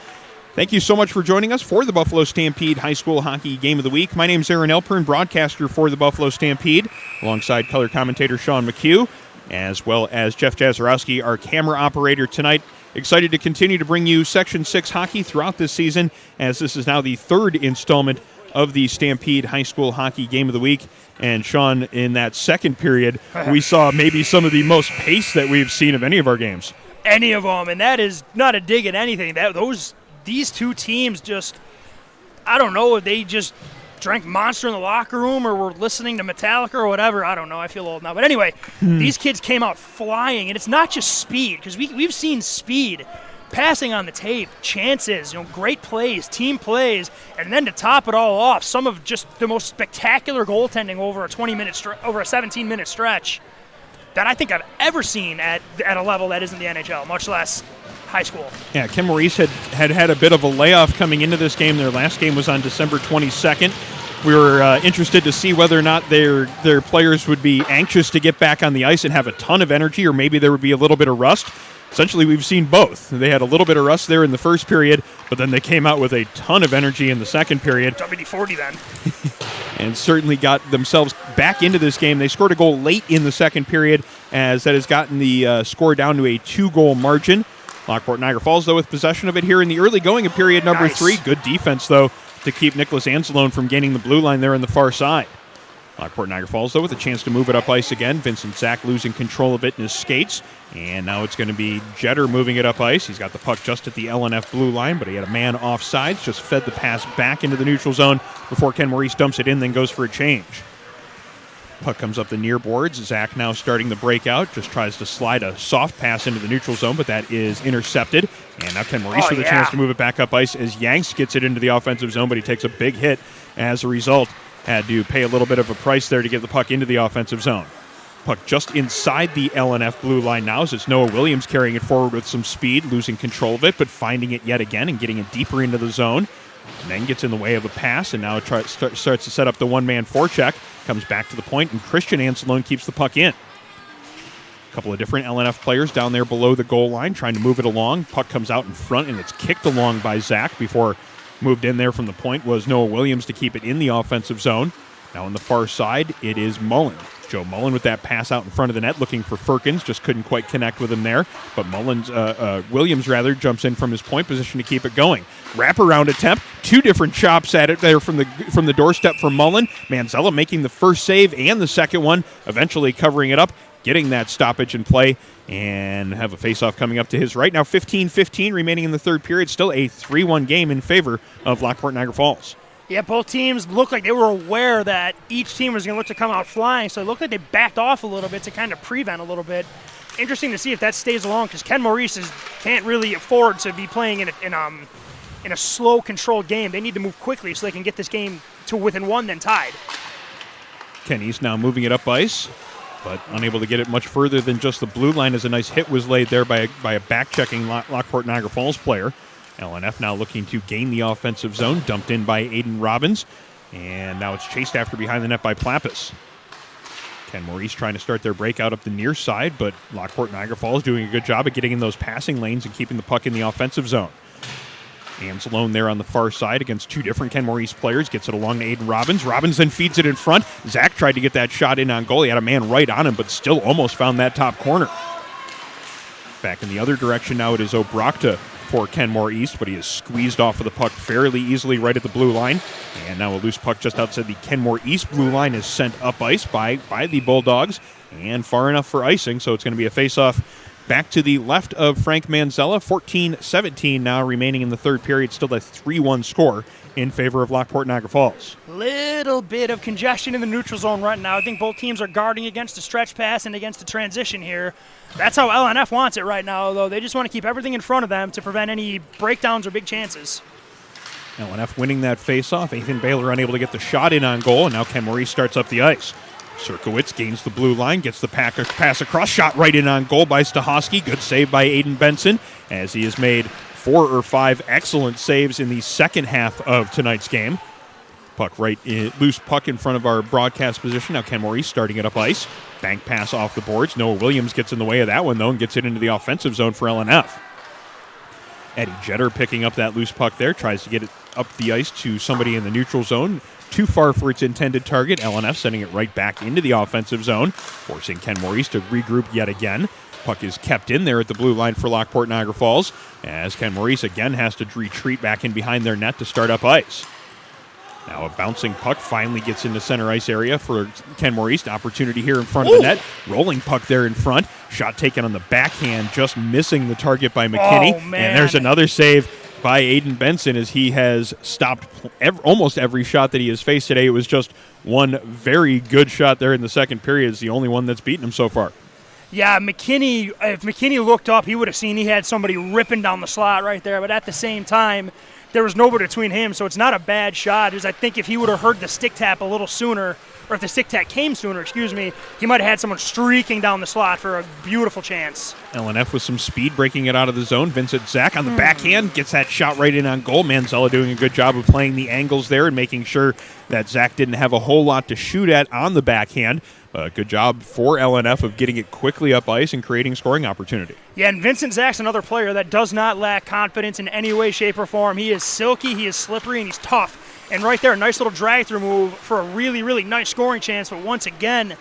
Thank you so much for joining us for the Buffalo Stampede High School Hockey Game of the Week. My name is Aaron Elpern, broadcaster for the Buffalo Stampede, alongside color commentator Sean McHugh, as well as Jeff Jazarowski, our camera operator tonight. Excited to continue to bring you Section 6 hockey throughout this season, as this is now the third installment of the Stampede High School Hockey Game of the Week. And Sean, in that second period, we saw maybe some of the most pace that we've seen of any of our games. Any of them, and that is not a dig at anything. These two teams just, I don't know, they just drank Monster in the locker room or were listening to Metallica or whatever. I don't know. I feel old now. But anyway, these kids came out flying, and it's not just speed, because we've seen speed, passing on the tape, chances, great plays, team plays, and then to top it all off, some of just the most spectacular goaltending over a 17-minute stretch that I think I've ever seen at a level that isn't the NHL, much less high school. Yeah, Kenmore East had a bit of a layoff coming into this game. Their last game was on December 22nd. We were interested to see whether or not their players would be anxious to get back on the ice and have a ton of energy, or maybe there would be a little bit of rust. Essentially, we've seen both. They had a little bit of rust there in the first period, but then they came out with a ton of energy in the second period. WD-40 then. And certainly got themselves back into this game. They scored a goal late in the second period, as that has gotten the score down to a 2-goal margin. Lockport Niagara Falls, though, with possession of it here in the early going of period number 3. Good defense, though, to keep Nicholas Anzalone from gaining the blue line there on the far side. Lockport Niagara Falls, though, with a chance to move it up ice again. Vincent Zach losing control of it in his skates. And now it's going to be Jetter moving it up ice. He's got the puck just at the LNF blue line, but he had a man offsides, just fed the pass back into the neutral zone before Kenmore East dumps it in, then goes for a change. Puck comes up the near boards. Zach now starting the breakout, just tries to slide a soft pass into the neutral zone, but that is intercepted. And now Kenmore East with a chance to move it back up ice as Yanks gets it into the offensive zone, but he takes a big hit as a result. Had to pay a little bit of a price there to get the puck into the offensive zone. Puck just inside the LNF blue line now as it's Noah Williams carrying it forward with some speed, losing control of it, but finding it yet again and getting it deeper into the zone. And then gets in the way of a pass, and now it starts to set up the one-man forecheck. Comes back to the point, and Christian Anselone keeps the puck in. A couple of different LNF players down there below the goal line trying to move it along. Puck comes out in front, and it's kicked along by Zach before moved in there from the point was Noah Williams to keep it in the offensive zone. Now on the far side, it is Mullen. Joe Mullen with that pass out in front of the net looking for Firkins. Just couldn't quite connect with him there. But Williams jumps in from his point position to keep it going. Wraparound attempt. 2 different chops at it there from the doorstep from Mullen. Manzella making the first save and the second one. Eventually covering it up. Getting that stoppage in play. And have a faceoff coming up to his right. Now 15-15 remaining in the third period. Still a 3-1 game in favor of Lockport Niagara Falls. Yeah, both teams looked like they were aware that each team was going to look to come out flying, so it looked like they backed off a little bit to kind of prevent a little bit. Interesting to see if that stays along, because Kenmore East can't really afford to be playing in a slow, controlled game. They need to move quickly so they can get this game to within 1, then tied. Ken East now moving it up ice, but unable to get it much further than just the blue line as a nice hit was laid there by a back-checking Lockport Niagara Falls player. LNF now looking to gain the offensive zone, dumped in by Aiden Robbins, and now it's chased after behind the net by Plappis. Kenmore East trying to start their breakout up the near side, but Lockport Niagara Falls doing a good job of getting in those passing lanes and keeping the puck in the offensive zone. Anzalone there on the far side against 2 different Kenmore East players, gets it along to Aiden Robbins. Robbins then feeds it in front. Zach tried to get that shot in on goal. He had a man right on him, but still almost found that top corner. Back in the other direction now, it is Obrochta for Kenmore East, but he is squeezed off of the puck fairly easily right at the blue line. And now a loose puck just outside the Kenmore East blue line is sent up ice by the Bulldogs, and far enough for icing, so it's going to be a face-off back to the left of Frank Manzella. 14-17 now remaining in the third period. Still a 3-1 score in favor of Lockport Niagara Falls. Little bit of congestion in the neutral zone right now. I think both teams are guarding against the stretch pass and against the transition here. That's how LNF wants it right now, though. They just want to keep everything in front of them to prevent any breakdowns or big chances. LNF winning that faceoff. Ethan Baylor unable to get the shot in on goal, and now Kenmore starts up the ice. Sirkowitz gains the blue line, gets the pass across, shot right in on goal by Stahowski. Good save by Aiden Benson, as he has made 4 or 5 excellent saves in the second half of tonight's game. Loose puck in front of our broadcast position. Now Kenmore starting it up ice. Bank pass off the boards. Noah Williams gets in the way of that one, though, and gets it into the offensive zone for LNF. Eddie Jetter picking up that loose puck there, tries to get it up the ice to somebody in the neutral zone. Too far for its intended target. LNF sending it right back into the offensive zone, forcing Kenmore to regroup yet again. Puck is kept in there at the blue line for Lockport Niagara Falls, as Kenmore again has to retreat back in behind their net to start up ice. Now a bouncing puck finally gets into center ice area for Kenmore East. Opportunity here in front of the net. Rolling puck there in front. Shot taken on the backhand, just missing the target by McKinney. Oh, man. And there's another save by Aiden Benson, as he has stopped almost every shot that he has faced today. It was just one very good shot there in the second period. It's the only one that's beaten him so far. Yeah, if McKinney looked up, he would have seen he had somebody ripping down the slot right there. But at the same time, there was nobody between him, so it's not a bad shot. I think if he would have heard the stick tap a little sooner, or if the stick tap came sooner, he might have had someone streaking down the slot for a beautiful chance. LNF with some speed, breaking it out of the zone. Vincent Zach on the backhand gets that shot right in on goal. Manzella doing a good job of playing the angles there and making sure that Zach didn't have a whole lot to shoot at on the backhand. Good job for LNF of getting it quickly up ice and creating scoring opportunity. Yeah, and Vincent Zach's another player that does not lack confidence in any way, shape, or form. He is silky, he is slippery, and he's tough. And right there, a nice little drag-through move for a really, really nice scoring chance. But once again,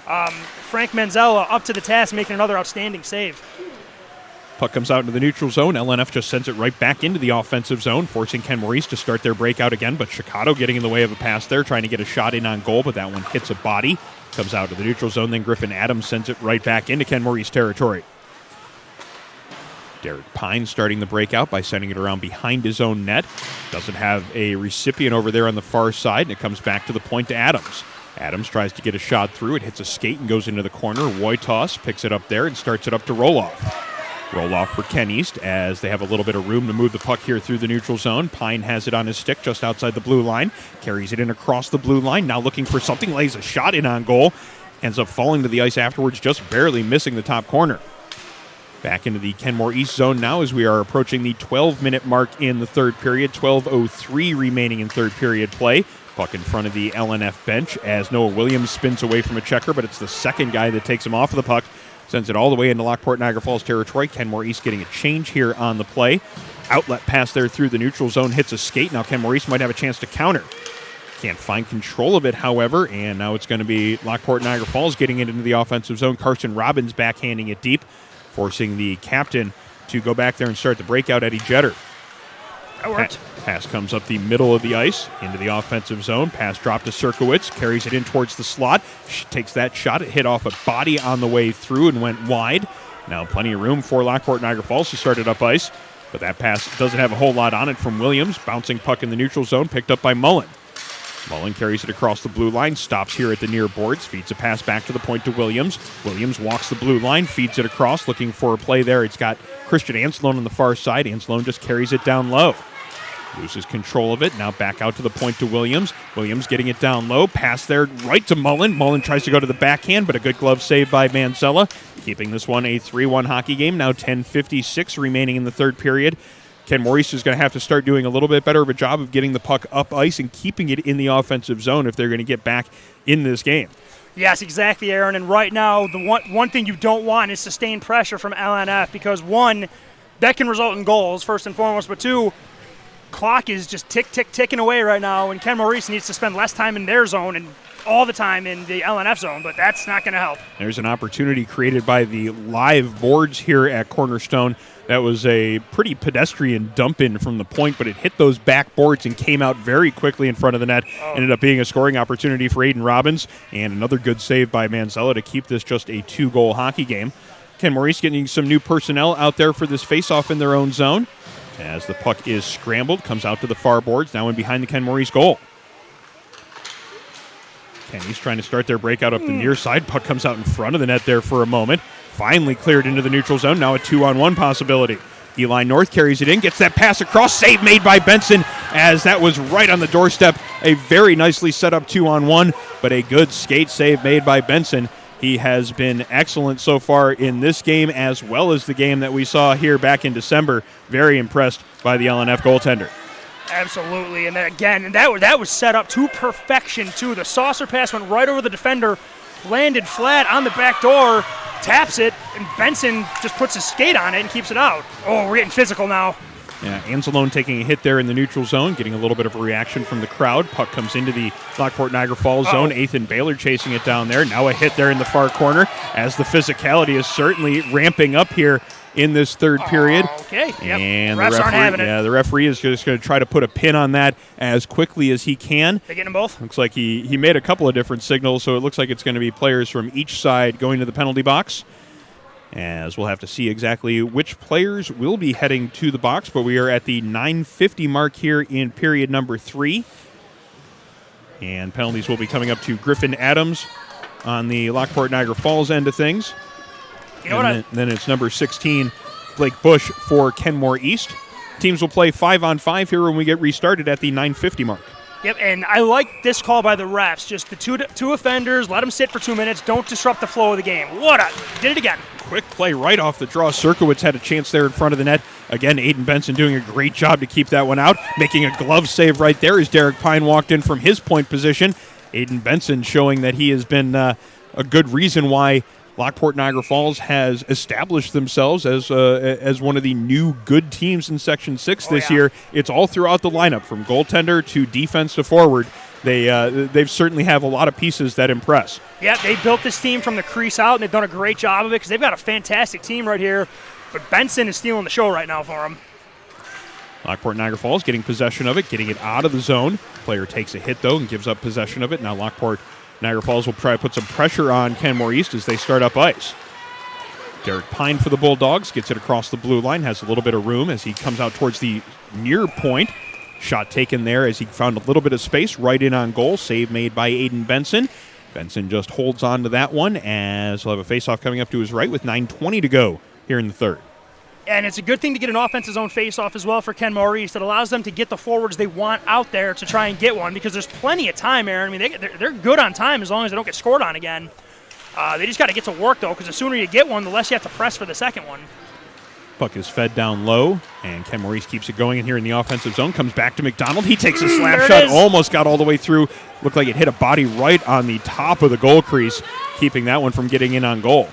Frank Manzella up to the task, making another outstanding save. Puck comes out into the neutral zone. LNF just sends it right back into the offensive zone, forcing Kenmore to start their breakout again. But Chicago getting in the way of a pass there, trying to get a shot in on goal, but that one hits a body. Comes out to the neutral zone, then Griffin Adams sends it right back into Kenmore's territory. Derek Pine starting the breakout by sending it around behind his own net. Doesn't have a recipient over there on the far side, and it comes back to the point to Adams. Adams tries to get a shot through. It hits a skate and goes into the corner. Wojtas picks it up there and starts it up to Roloff. Roll-off for Ken East as they have a little bit of room to move the puck here through the neutral zone. Pine has it on his stick just outside the blue line. Carries it in across the blue line. Now looking for something. Lays a shot in on goal. Ends up falling to the ice afterwards, just barely missing the top corner. Back into the Kenmore East zone now as we are approaching the 12-minute mark in the third period. 12:03 remaining in third period play. Puck in front of the LNF bench as Noah Williams spins away from a checker, but it's the second guy that takes him off of the puck. Sends it all the way into Lockport Niagara Falls territory. Kenmore East getting a change here on the play. Outlet pass there through the neutral zone. Hits a skate. Now Kenmore East might have a chance to counter. Can't find control of it, however, and now it's going to be Lockport Niagara Falls getting it into the offensive zone. Carson Robbins backhanding it deep, forcing the captain to go back there and start the breakout. Eddie Jetter. That worked. Pass comes up the middle of the ice into the offensive zone. Pass drop to Sirkowitz. Carries it in towards the slot. She takes that shot. It hit off a body on the way through and went wide. Now plenty of room for Lockport Niagara Falls to start it up ice. But that pass doesn't have a whole lot on it from Williams. Bouncing puck in the neutral zone. Picked up by Mullen. Mullen carries it across the blue line. Stops here at the near boards. Feeds a pass back to the point to Williams. Williams walks the blue line. Feeds it across. Looking for a play there. It's got Christian Anslone on the far side. Anslone just carries it down low. Loses control of it. Now back out to the point to Williams. Williams getting it down low. Pass there right to Mullen. Mullen tries to go to the backhand, but a good glove save by Manzella. Keeping this one a 3-1 hockey game. Now 10:56 remaining in the third period. Kenmore East is going to have to start doing a little bit better of a job of getting the puck up ice and keeping it in the offensive zone if they're going to get back in this game. Yes, exactly, Aaron. And right now, the one thing you don't want is sustained pressure from LNF because, one, that can result in goals, first and foremost, but two, clock is just ticking away right now, and Kenmore East needs to spend less time in their zone and all the time in the LNF zone, but that's not going to help. There's an opportunity created by the live boards here at Cornerstone. That was a pretty pedestrian dump in from the point, but it hit those back boards and came out very quickly in front of the net. Ended up being a scoring opportunity for Aiden Robbins, and another good save by Manzella to keep this just a 2-goal hockey game. Kenmore East getting some new personnel out there for this face-off in their own zone. As the puck is scrambled, comes out to the far boards, now in behind the Kenmore East goal. Kenny's trying to start their breakout up the near side. Puck comes out in front of the net there for a moment. Finally cleared into the neutral zone. Now a 2-on-1 possibility. Eli North carries it in, gets that pass across. Save made by Benson as that was right on the doorstep. A very nicely set up 2-on-1, but a good skate save made by Benson. He has been excellent so far in this game as well as the game that we saw here back in December. Very impressed by the LNF goaltender. Absolutely, and then again, that was set up to perfection too. The saucer pass went right over the defender, landed flat on the back door, taps it, and Benson just puts his skate on it and keeps it out. Oh, we're getting physical now. Yeah, Anzalone taking a hit there in the neutral zone, getting a little bit of a reaction from the crowd. Puck comes into the Lockport Niagara Falls zone. Ethan Baylor chasing it down there. Now a hit there in the far corner as the physicality is certainly ramping up here in this third period. Okay, yep. And Refs aren't having it. Yeah, the referee is just going to try to put a pin on that as quickly as he can. They getting them both? Looks like he made a couple of different signals, so it looks like it's going to be players from each side going to the penalty box. As we'll have to see exactly which players will be heading to the box, but we are at the 9:50 mark here in period number 3. And penalties will be coming up to Griffin Adams on the Lockport Niagara Falls end of things. You know what? Then it's number 16, Blake Bush for Kenmore East. Teams will play 5-on-5 here when we get restarted at the 9:50 mark. Yep, and I like this call by the refs. Just the two offenders, let them sit for 2 minutes. Don't disrupt the flow of the game. Did it again. Quick play right off the draw. Sirkowitz had a chance there in front of the net. Again, Aiden Benson doing a great job to keep that one out. Making a glove save right there as Derek Pine walked in from his point position. Aiden Benson showing that he has been a good reason why Lockport Niagara Falls has established themselves as one of the new good teams in Section 6 this year. It's all throughout the lineup, from goaltender to defense to forward. They've certainly have a lot of pieces that impress. Yeah, they built this team from the crease out, and they've done a great job of it because they've got a fantastic team right here. But Benson is stealing the show right now for them. Lockport Niagara Falls getting possession of it, getting it out of the zone. Player takes a hit, though, and gives up possession of it. Now Lockport Niagara Falls will try to put some pressure on Kenmore East as they start up ice. Derek Pine for the Bulldogs gets it across the blue line, has a little bit of room as he comes out towards the near point. Shot taken there as he found a little bit of space right in on goal. Save made by Aiden Benson. Benson just holds on to that one as he'll have a faceoff coming up to his right with 9:20 to go here in the third. And it's a good thing to get an offensive zone faceoff as well for Kenmore East. It allows them to get the forwards they want out there to try and get one because there's plenty of time, Aaron. I mean, they're good on time as long as they don't get scored on again. They just got to get to work, though, because the sooner you get one, the less you have to press for the second one. Puck is fed down low, and Kenmore East keeps it going in here in the offensive zone. Comes back to McDonald. He takes a slap shot, almost got all the way through. Looked like it hit a body right on the top of the goal crease, keeping that one from getting in on goal.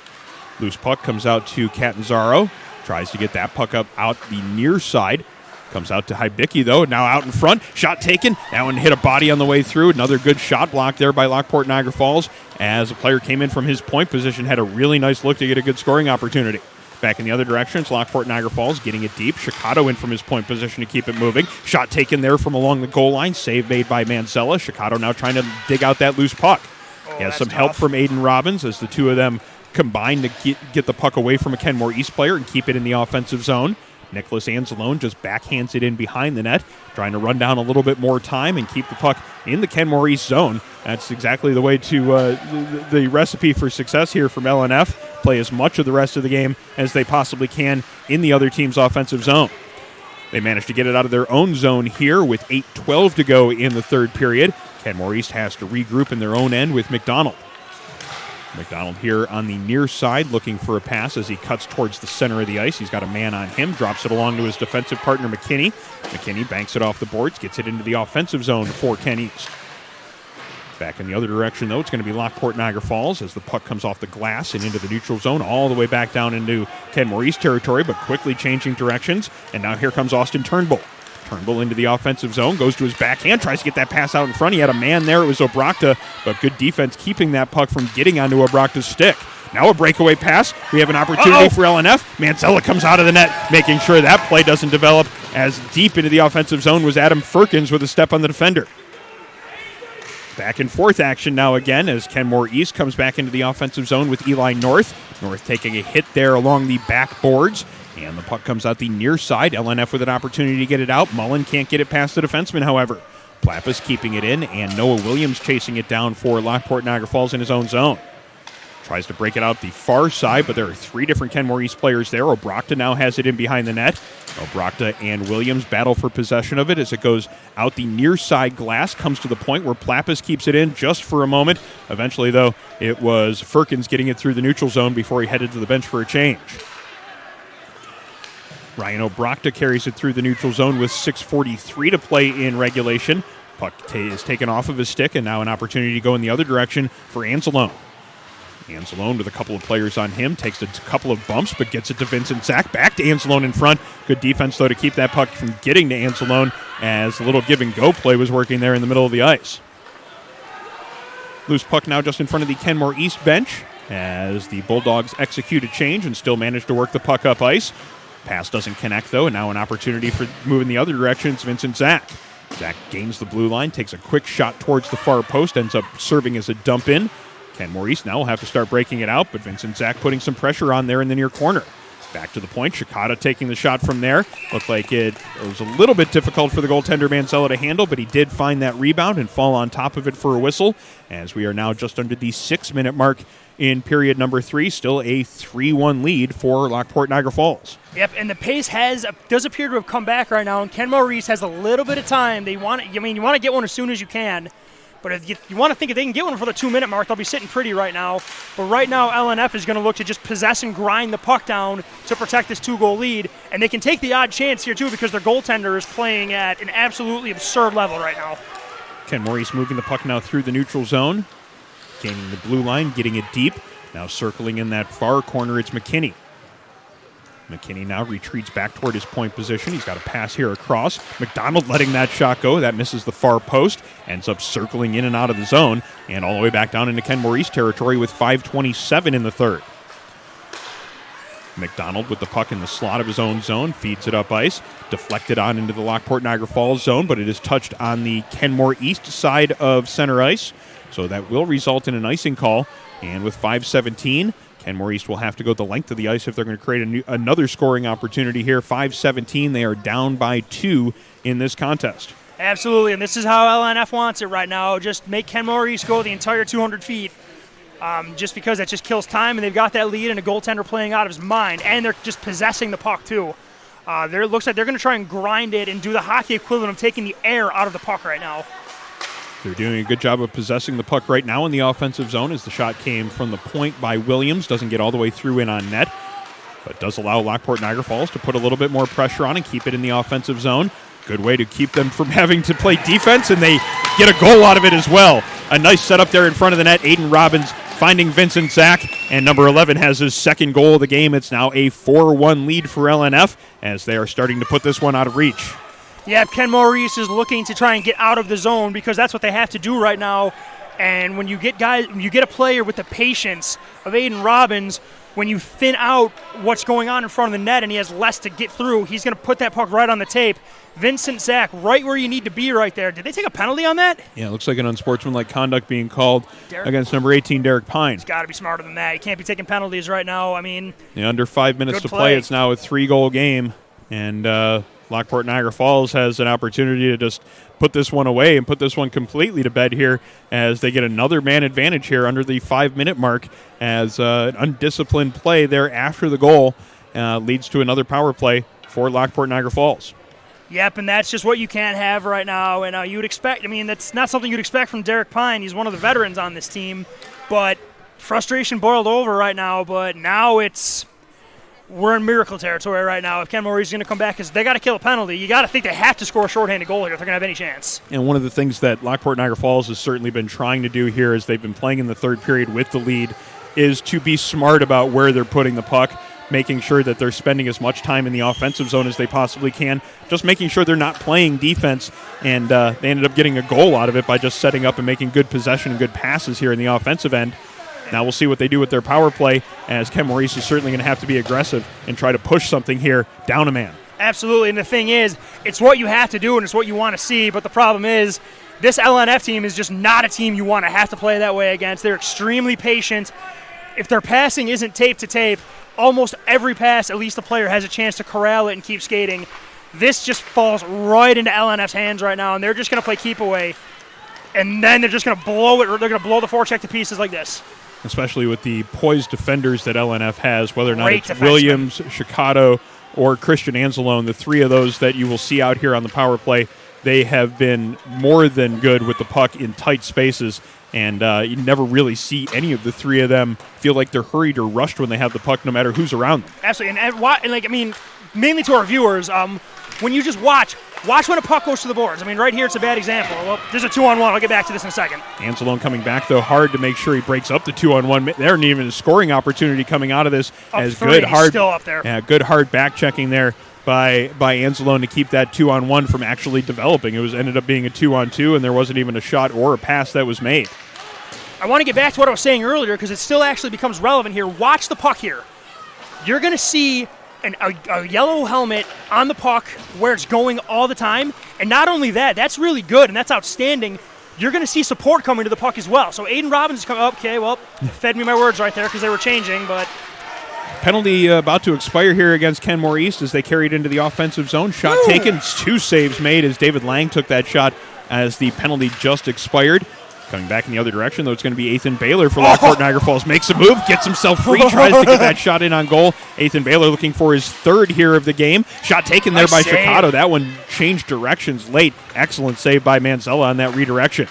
Loose puck comes out to Catanzaro. Tries to get that puck up out the near side. Comes out to Hibicki, though. Now out in front. Shot taken. That one hit a body on the way through. Another good shot block there by Lockport Niagara Falls as a player came in from his point position. Had a really nice look to get a good scoring opportunity. Back in the other direction, it's Lockport Niagara Falls getting it deep. Chicago in from his point position to keep it moving. Shot taken there from along the goal line. Save made by Mansella. Chicago now trying to dig out that loose puck. He has some help from Aiden Robbins as the two of them combine to get the puck away from a Kenmore East player and keep it in the offensive zone. Nicholas Anzalone just backhands it in behind the net, trying to run down a little bit more time and keep the puck in the Kenmore East zone. That's exactly the way to the recipe for success here from LNF. Play as much of the rest of the game as they possibly can in the other team's offensive zone. They managed to get it out of their own zone here with 8:12 to go in the third period. Kenmore East has to regroup in their own end with McDonald. McDonald here on the near side looking for a pass as he cuts towards the center of the ice. He's got a man on him, drops it along to his defensive partner McKinney. McKinney banks it off the boards, gets it into the offensive zone for Ken East. Back in the other direction, though, it's going to be Lockport Niagara Falls as the puck comes off the glass and into the neutral zone, all the way back down into Kenmore East territory, but quickly changing directions. And now here comes Austin Turnbull. Turnbull into the offensive zone, goes to his backhand, tries to get that pass out in front. He had a man there. It was Obrakta, but good defense keeping that puck from getting onto Obrakta's stick. Now a breakaway pass. We have an opportunity for LNF. Mansella comes out of the net, making sure that play doesn't develop, as deep into the offensive zone was Adam Firkins with a step on the defender. Back and forth action now again as Kenmore East comes back into the offensive zone with Eli North. North taking a hit there along the backboards. And the puck comes out the near side. LNF with an opportunity to get it out. Mullen can't get it past the defenseman, however. Plappas keeping it in, and Noah Williams chasing it down for Lockport Niagara Falls in his own zone. Tries to break it out the far side, but there are 3 different Kenmore East players there. Obrachta now has it in behind the net. Obrachta and Williams battle for possession of it as it goes out the near side glass, comes to the point where Plappas keeps it in just for a moment. Eventually, though, it was Firkins getting it through the neutral zone before he headed to the bench for a change. Ryan Obrachta carries it through the neutral zone with 6:43 to play in regulation. Puck is taken off of his stick, and now an opportunity to go in the other direction for Anzalone. Anzalone with a couple of players on him, takes a couple of bumps, but gets it to Vincent Zach. Back to Anzalone in front. Good defense, though, to keep that puck from getting to Anzalone as a little give-and-go play was working there in the middle of the ice. Loose puck now just in front of the Kenmore East bench as the Bulldogs execute a change and still manage to work the puck up ice. Pass doesn't connect, though, and now an opportunity for moving the other direction. It's Vincent Zach. Zach gains the blue line, takes a quick shot towards the far post, ends up serving as a dump in. Kenmore East now will have to start breaking it out, but Vincent Zach putting some pressure on there in the near corner. Back to the point, Shikata taking the shot from there. Looked like it was a little bit difficult for the goaltender Mansella to handle, but he did find that rebound and fall on top of it for a whistle, as we are now just under the 6-minute mark in period number 3. Still a 3-1 lead for Lockport Niagara Falls. Yep, and the pace does appear to have come back right now, and Kenmore East has a little bit of time. You want to get one as soon as you can. But if you want to think if they can get one for the 2-minute mark, they'll be sitting pretty right now. But right now, LNF is going to look to just possess and grind the puck down to protect this 2-goal lead. And they can take the odd chance here, too, because their goaltender is playing at an absolutely absurd level right now. Kenmore East moving the puck now through the neutral zone. Gaining the blue line, getting it deep. Now circling in that far corner, it's McKinney. McKinney now retreats back toward his point position. He's got a pass here across. McDonald letting that shot go. That misses the far post. Ends up circling in and out of the zone. And all the way back down into Kenmore East territory with 5:27 in the third. McDonald with the puck in the slot of his own zone. Feeds it up ice. Deflected on into the Lockport Niagara Falls zone, but it is touched on the Kenmore East side of center ice. So that will result in an icing call. And with 5:17, Kenmore East will have to go the length of the ice if they're going to create another scoring opportunity here. 5:17, they are down by 2 in this contest. Absolutely, and this is how LNF wants it right now. Just make Kenmore East go the entire 200 feet. Just because that just kills time, and they've got that lead and a goaltender playing out of his mind, and they're just possessing the puck too. It looks like they're going to try and grind it and do the hockey equivalent of taking the air out of the puck right now. They're doing a good job of possessing the puck right now in the offensive zone as the shot came from the point by Williams. Doesn't get all the way through in on net, but does allow Lockport Niagara Falls to put a little bit more pressure on and keep it in the offensive zone. Good way to keep them from having to play defense, and they get a goal out of it as well. A nice setup there in front of the net. Aiden Robbins finding Vincent Zach, and number 11 has his second goal of the game. It's now a 4-1 lead for LNF as they are starting to put this one out of reach. Yeah, Kenmore East is looking to try and get out of the zone because that's what they have to do right now. And when you get a player with the patience of Aiden Robbins, when you thin out what's going on in front of the net and he has less to get through, he's going to put that puck right on the tape. Vincent Zach, right where you need to be right there. Did they take a penalty on that? Yeah, it looks like an unsportsmanlike conduct being called against number 18, Derek Pine. He's got to be smarter than that. He can't be taking penalties right now. I mean, under 5 minutes to play, it's now a 3-goal game. And Lockport Niagara Falls has an opportunity to just put this one away and put this one completely to bed here as they get another man advantage here under the 5-minute mark as an undisciplined play there after the goal leads to another power play for Lockport Niagara Falls. Yep, and that's just what you can't have right now. And you would expect, that's not something you'd expect from Derek Pine. He's one of the veterans on this team. But frustration boiled over right now. But now we're in miracle territory right now. If Kenmore is going to come back, because they got to kill a penalty, you got to think they have to score a shorthanded goal here if they're going to have any chance. And one of the things that Lockport Niagara Falls has certainly been trying to do here as they've been playing in the third period with the lead is to be smart about where they're putting the puck, making sure that they're spending as much time in the offensive zone as they possibly can, just making sure they're not playing defense, and they ended up getting a goal out of it by just setting up and making good possession and good passes here in the offensive end. Now we'll see what they do with their power play, as Kenmore East is certainly going to have to be aggressive and try to push something here down a man. Absolutely, and the thing is, it's what you have to do and it's what you want to see, but the problem is This LNF team is just not a team you want to have to play that way against. They're extremely patient. If their passing isn't tape to tape, almost every pass, at least the player has a chance to corral it and keep skating. This just falls right into LNF's hands right now, and they're just going to play keep away. And then they're just going to blow it. They're going to blow the forecheck to pieces like this. Especially with the poised defenders that LNF has, whether or not Great it's defenseman. Williams, Chicato, or Christian Anzalone, the three of those that you will see out here on the power play, they have been more than good with the puck in tight spaces. And you never really see any of the three of them feel like they're hurried or rushed when they have the puck, no matter who's around them. Absolutely. And mainly to our viewers, when you just watch when a puck goes to the boards. I mean, right here it's a bad example. Well, there's a 2-on-1. I'll get back to this in a second. Anzalone coming back, though, hard to make sure he breaks up the 2-on-1. There isn't even a scoring opportunity coming out of this. Up three, still up there. Yeah, good hard back checking there by Anzalone to keep that 2-on-1 from actually developing. It ended up being a 2-on-2, and there wasn't even a shot or a pass that was made. I want to get back to what I was saying earlier because it still actually becomes relevant here. Watch the puck here. You're going to see a yellow helmet on the puck where it's going all the time. And not only that, that's really good and that's outstanding. You're going to see support coming to the puck as well. So Aiden Robbins is coming. Okay, well, fed me my words right there because they were changing, but penalty about to expire here against Kenmore East as they carried into the offensive zone. Shot taken, 2 saves made as David Lang took that shot as the penalty just expired. Coming back in the other direction, though, it's going to be Ethan Baylor for Lockport Niagara Falls. Makes a move, gets himself free, tries to get that shot in on goal. Ethan Baylor looking for his third here of the game. Shot taken there by Chicago. That one changed directions late. Excellent save by Manzella on that redirection.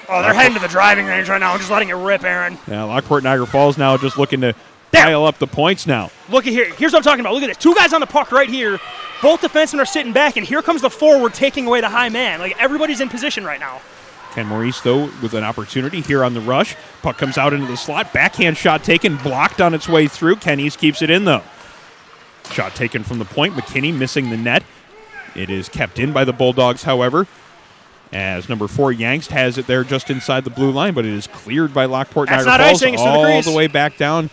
Oh, they're heading to the driving range right now. I'm just letting it rip, Aaron. Yeah, Lockport Niagara Falls now just looking to pile up the points now. Look at here. Here's what I'm talking about. Look at this. 2 guys on the puck right here. Both defensemen are sitting back, and here comes the forward taking away the high man. Like, everybody's in position right now. Kenmore East, though, with an opportunity here on the rush. Puck comes out into the slot. Backhand shot taken, blocked on its way through. Ken East keeps it in, though. Shot taken from the point. McKinney missing the net. It is kept in by the Bulldogs, however, as number 4, Yangst, has it there just inside the blue line, but it is cleared by Lockport Niagara Falls icing, all the way back down.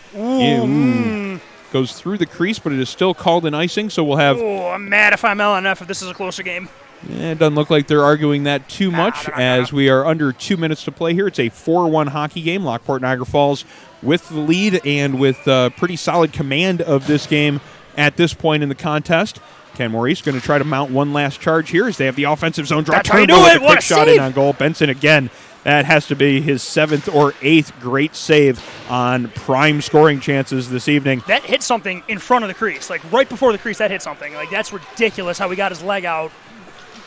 Goes through the crease, but it is still called an icing, so we'll have... Oh, I'm mad if I'm LNF if this is a closer game. It doesn't look like they're arguing that too much as we are under 2 minutes to play here. It's a 4-1 hockey game. Lockport Niagara Falls with the lead and with pretty solid command of this game at this point in the contest. Kenmore East going to try to mount one last charge here as they have the offensive zone draw. Turned over with a quick shot in on goal. Benson again. That has to be his 7th or 8th great save on prime scoring chances this evening. That hit something in front of the crease. Like right before the crease, that hit something. Like that's ridiculous how he got his leg out.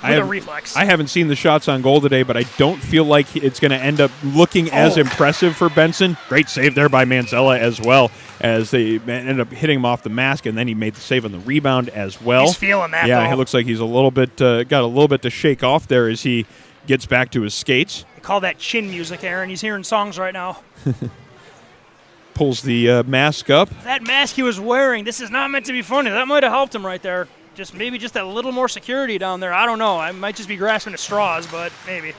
With a reflex. I haven't seen the shots on goal today, but I don't feel like it's going to end up looking as impressive for Benson. Great save there by Manzella as well, as they ended up hitting him off the mask, and then he made the save on the rebound as well. He's feeling that, Yeah, though. It looks like he's a little bit got a little bit to shake off there as he gets back to his skates. They call that chin music, Aaron. He's hearing songs right now. Pulls the mask up. That mask he was wearing, this is not meant to be funny. That might have helped him right there. Maybe just a little more security down there. I don't know. I might just be grasping at straws, but maybe.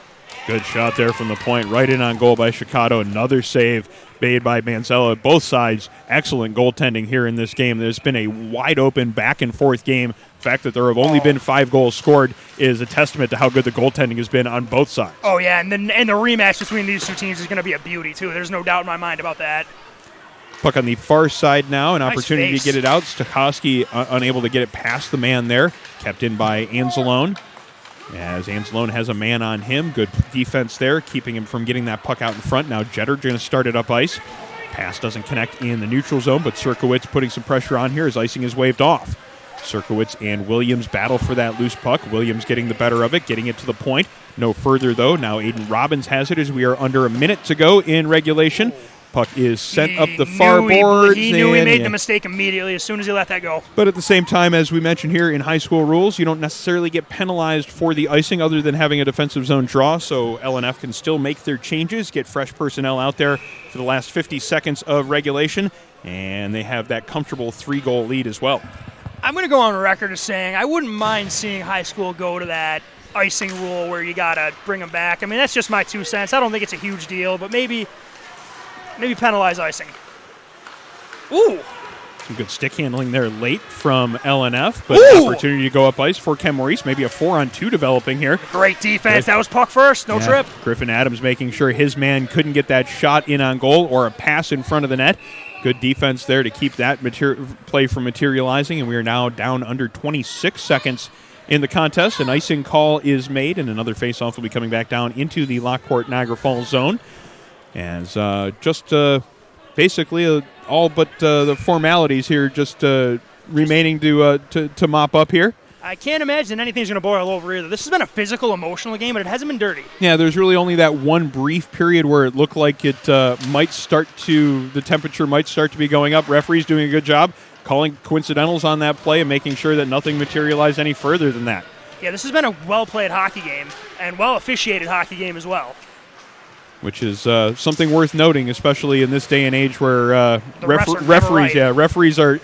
Good shot there from the point. Right in on goal by Chicago. Another save made by Manzella. Both sides, excellent goaltending here in this game. There's been a wide-open back-and-forth game. The fact that there have only been 5 goals scored is a testament to how good the goaltending has been on both sides. Oh, yeah, and the rematch between these 2 teams is going to be a beauty, too. There's no doubt in my mind about that. Puck on the far side now, an opportunity face. to get it out. Stachowski unable to get it past the man there. Kept in by Anzalone. As Anzalone has a man on him. Good defense there, keeping him from getting that puck out in front. Now Jetter going to start it up ice. Pass doesn't connect in the neutral zone, but Sirkowitz putting some pressure on here as icing is waved off. Sirkowitz and Williams battle for that loose puck. Williams getting the better of it, getting it to the point. No further, though. Now Aiden Robbins has it as we are under a minute to go in regulation. Puck is sent up the far boards. He knew he made the mistake immediately as soon as he let that go. But at the same time, as we mentioned here in high school rules, you don't necessarily get penalized for the icing other than having a defensive zone draw, so LNF can still make their changes, get fresh personnel out there for the last 50 seconds of regulation, and they have that comfortable 3-goal lead as well. I'm going to go on record as saying I wouldn't mind seeing high school go to that icing rule where you got to bring them back. I mean, that's just my 2 cents. I don't think it's a huge deal, but maybe penalize icing. Ooh. Some good stick handling there late from LNF, but an opportunity to go up ice for Kenmore East. Maybe a 4-on-2 developing here. Great defense. That was puck first. No trip. Griffin Adams making sure his man couldn't get that shot in on goal or a pass in front of the net. Good defense there to keep that play from materializing, and we are now down under 26 seconds in the contest. An icing call is made, and another faceoff will be coming back down into the Lockport Niagara Falls zone. As basically all but the formalities here just remaining to mop up here. I can't imagine anything's going to boil over either. This has been a physical, emotional game, but it hasn't been dirty. Yeah, there's really only that one brief period where it looked like it the temperature might start to be going up. Referees doing a good job calling coincidentals on that play and making sure that nothing materialized any further than that. Yeah, this has been a well-played hockey game and well-officiated hockey game as well. Which is something worth noting, especially in this day and age where referees are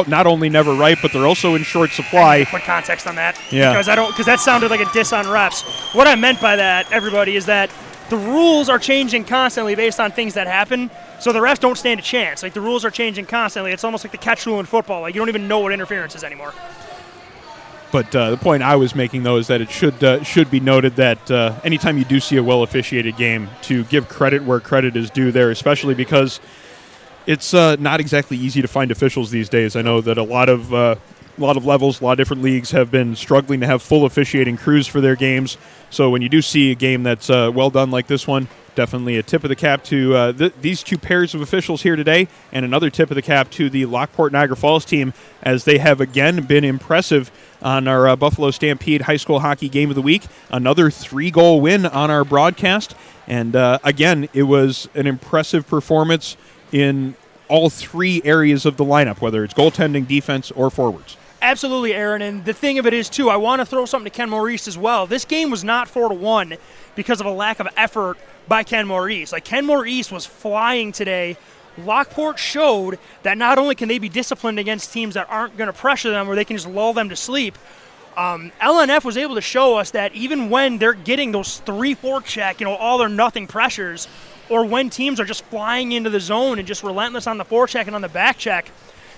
not only never right, but they're also in short supply. Put context on that, yeah, because that sounded like a diss on refs. What I meant by that, everybody, is that the rules are changing constantly based on things that happen. So the refs don't stand a chance. Like, the rules are changing constantly. It's almost like the catch rule in football. Like, you don't even know what interference is anymore. But the point I was making, though, is that it should be noted that anytime you do see a well-officiated game, to give credit where credit is due there, especially because it's not exactly easy to find officials these days. I know that a lot of levels, a lot of different leagues have been struggling to have full officiating crews for their games. So when you do see a game that's well done like this one, definitely a tip of the cap to these two pairs of officials here today, and another tip of the cap to the Lockport Niagara Falls team, as they have again been impressive on our Buffalo Stampede High School Hockey Game of the Week. Another 3-goal win on our broadcast, and again, it was an impressive performance in all three areas of the lineup, whether it's goaltending, defense, or forwards. Absolutely, Aaron, and the thing of it is, too, I want to throw something to Kenmore East as well. This game was not 4-1 because of a lack of effort by Kenmore East. Like, Kenmore East was flying today. Lockport showed that not only can they be disciplined against teams that aren't going to pressure them or they can just lull them to sleep, LNF was able to show us that even when they're getting those 3-4 check, all or nothing pressures, or when teams are just flying into the zone and just relentless on the forecheck and on the back check,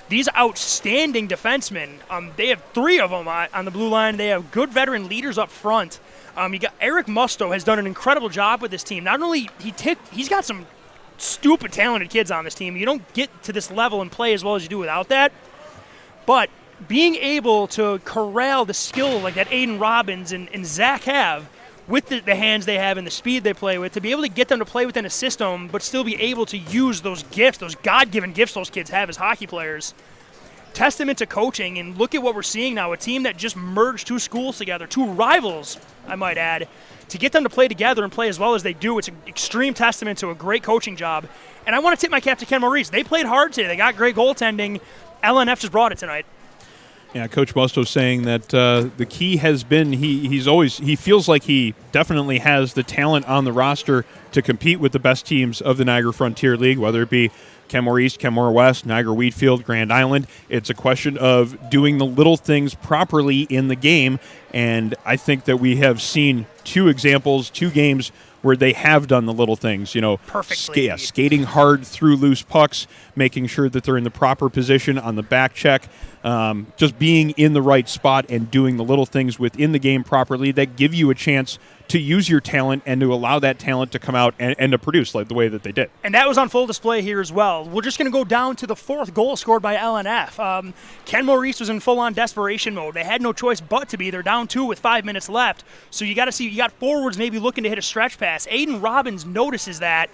these outstanding defensemen, they have 3 of them on the blue line. They have good veteran leaders up front. You got Eric Musto has done an incredible job with this team. Not only he's got some stupid talented kids on this team. You don't get to this level and play as well as you do without that. But being able to corral the skill like that Aiden Robbins and Zach have with the hands they have and the speed they play with, to be able to get them to play within a system but still be able to use those gifts, those God-given gifts those kids have as hockey players. Testament to coaching, and look at what we're seeing now, a team that just merged 2 schools together, 2 rivals, I might add, to get them to play together and play as well as they do. It's an extreme testament to a great coaching job. And I want to tip my cap to Kenmore East. They played hard today. They got great goaltending. LNF just brought it tonight. Yeah, Coach Musto saying that the key has been he feels like he definitely has the talent on the roster to compete with the best teams of the Niagara Frontier League, whether it be Kenmore East, Kenmore West, Niagara Wheatfield, Grand Island. It's a question of doing the little things properly in the game, and I think that we have seen 2 examples, 2 games where they have done the little things, perfectly. Skating hard through loose pucks, making sure that they're in the proper position on the back check, just being in the right spot and doing the little things within the game properly that give you a chance to use your talent and to allow that talent to come out and to produce like the way that they did. And that was on full display here as well. We're just going to go down to the 4th goal scored by LNF. Kenmore East was in full-on desperation mode. They had no choice but to be. They're down 2 with 5 minutes left. So you got forwards maybe looking to hit a stretch pass. Aiden Robbins notices that,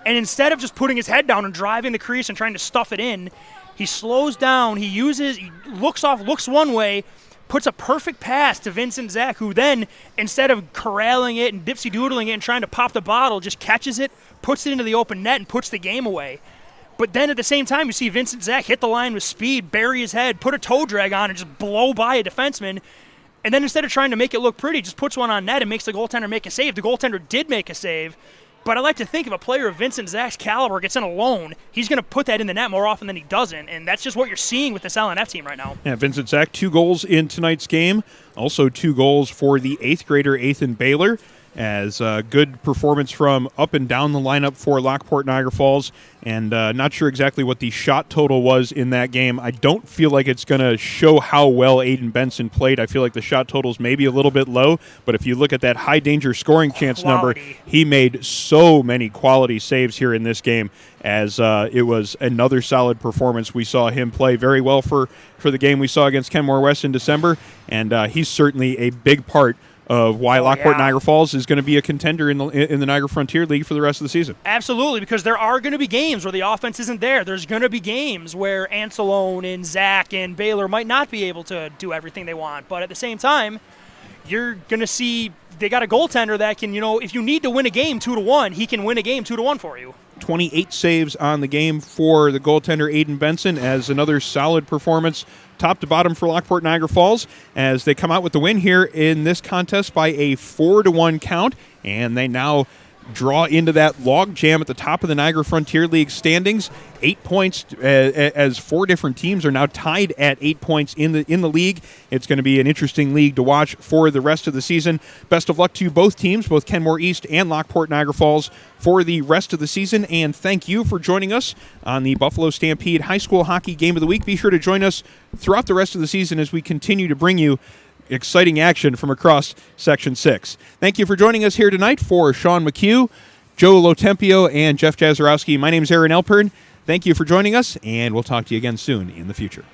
and instead of just putting his head down and driving the crease and trying to stuff it in, he slows down. He looks one way, puts a perfect pass to Vincent Zach, who then, instead of corralling it and dipsy-doodling it and trying to pop the bottle, just catches it, puts it into the open net, and puts the game away. But then at the same time, you see Vincent Zach hit the line with speed, bury his head, put a toe drag on, and just blow by a defenseman. And then instead of trying to make it look pretty, just puts one on net and makes the goaltender make a save. The goaltender did make a save. But I like to think if a player of Vincent Zach's caliber gets in alone, he's going to put that in the net more often than he doesn't, and that's just what you're seeing with this LNF team right now. Yeah, Vincent Zach, 2 goals in tonight's game. Also 2 goals for the 8th grader Ethan Baylor. as good performance from up and down the lineup for Lockport Niagara Falls, and not sure exactly what the shot total was in that game. I don't feel like it's going to show how well Aiden Benson played. I feel like the shot total's maybe a little bit low, but if you look at that high danger scoring chance number, he made so many quality saves here in this game, as it was another solid performance. We saw him play very well for the game we saw against Kenmore West in December, and he's certainly a big part of why Lockport Niagara Falls is going to be a contender in the Niagara Frontier League for the rest of the season. Absolutely, because there are going to be games where the offense isn't there. There's going to be games where Ancelone and Zach and Baylor might not be able to do everything they want. But at the same time, you're going to see they got a goaltender that can, if you need to win a game 2-1, he can win a game 2-1 for you. 28 saves on the game for the goaltender Aiden Benson, as another solid performance top to bottom for Lockport Niagara Falls, as they come out with the win here in this contest by a 4-1 count, and they now draw into that log jam at the top of the Niagara Frontier League standings. 8 points, as 4 different teams are now tied at 8 points in the league. It's going to be an interesting league to watch for the rest of the season. Best of luck to both teams, both Kenmore East and Lockport Niagara Falls, for the rest of the season. And thank you for joining us on the Buffalo Stampede High School Hockey Game of the Week. Be sure to join us throughout the rest of the season as we continue to bring you exciting action from across Section 6. Thank you for joining us here tonight. For Sean McHugh, Joe Lotempio, and Jeff Jazarowski, my name is Aaron Elpern. Thank you for joining us, and we'll talk to you again soon in the future.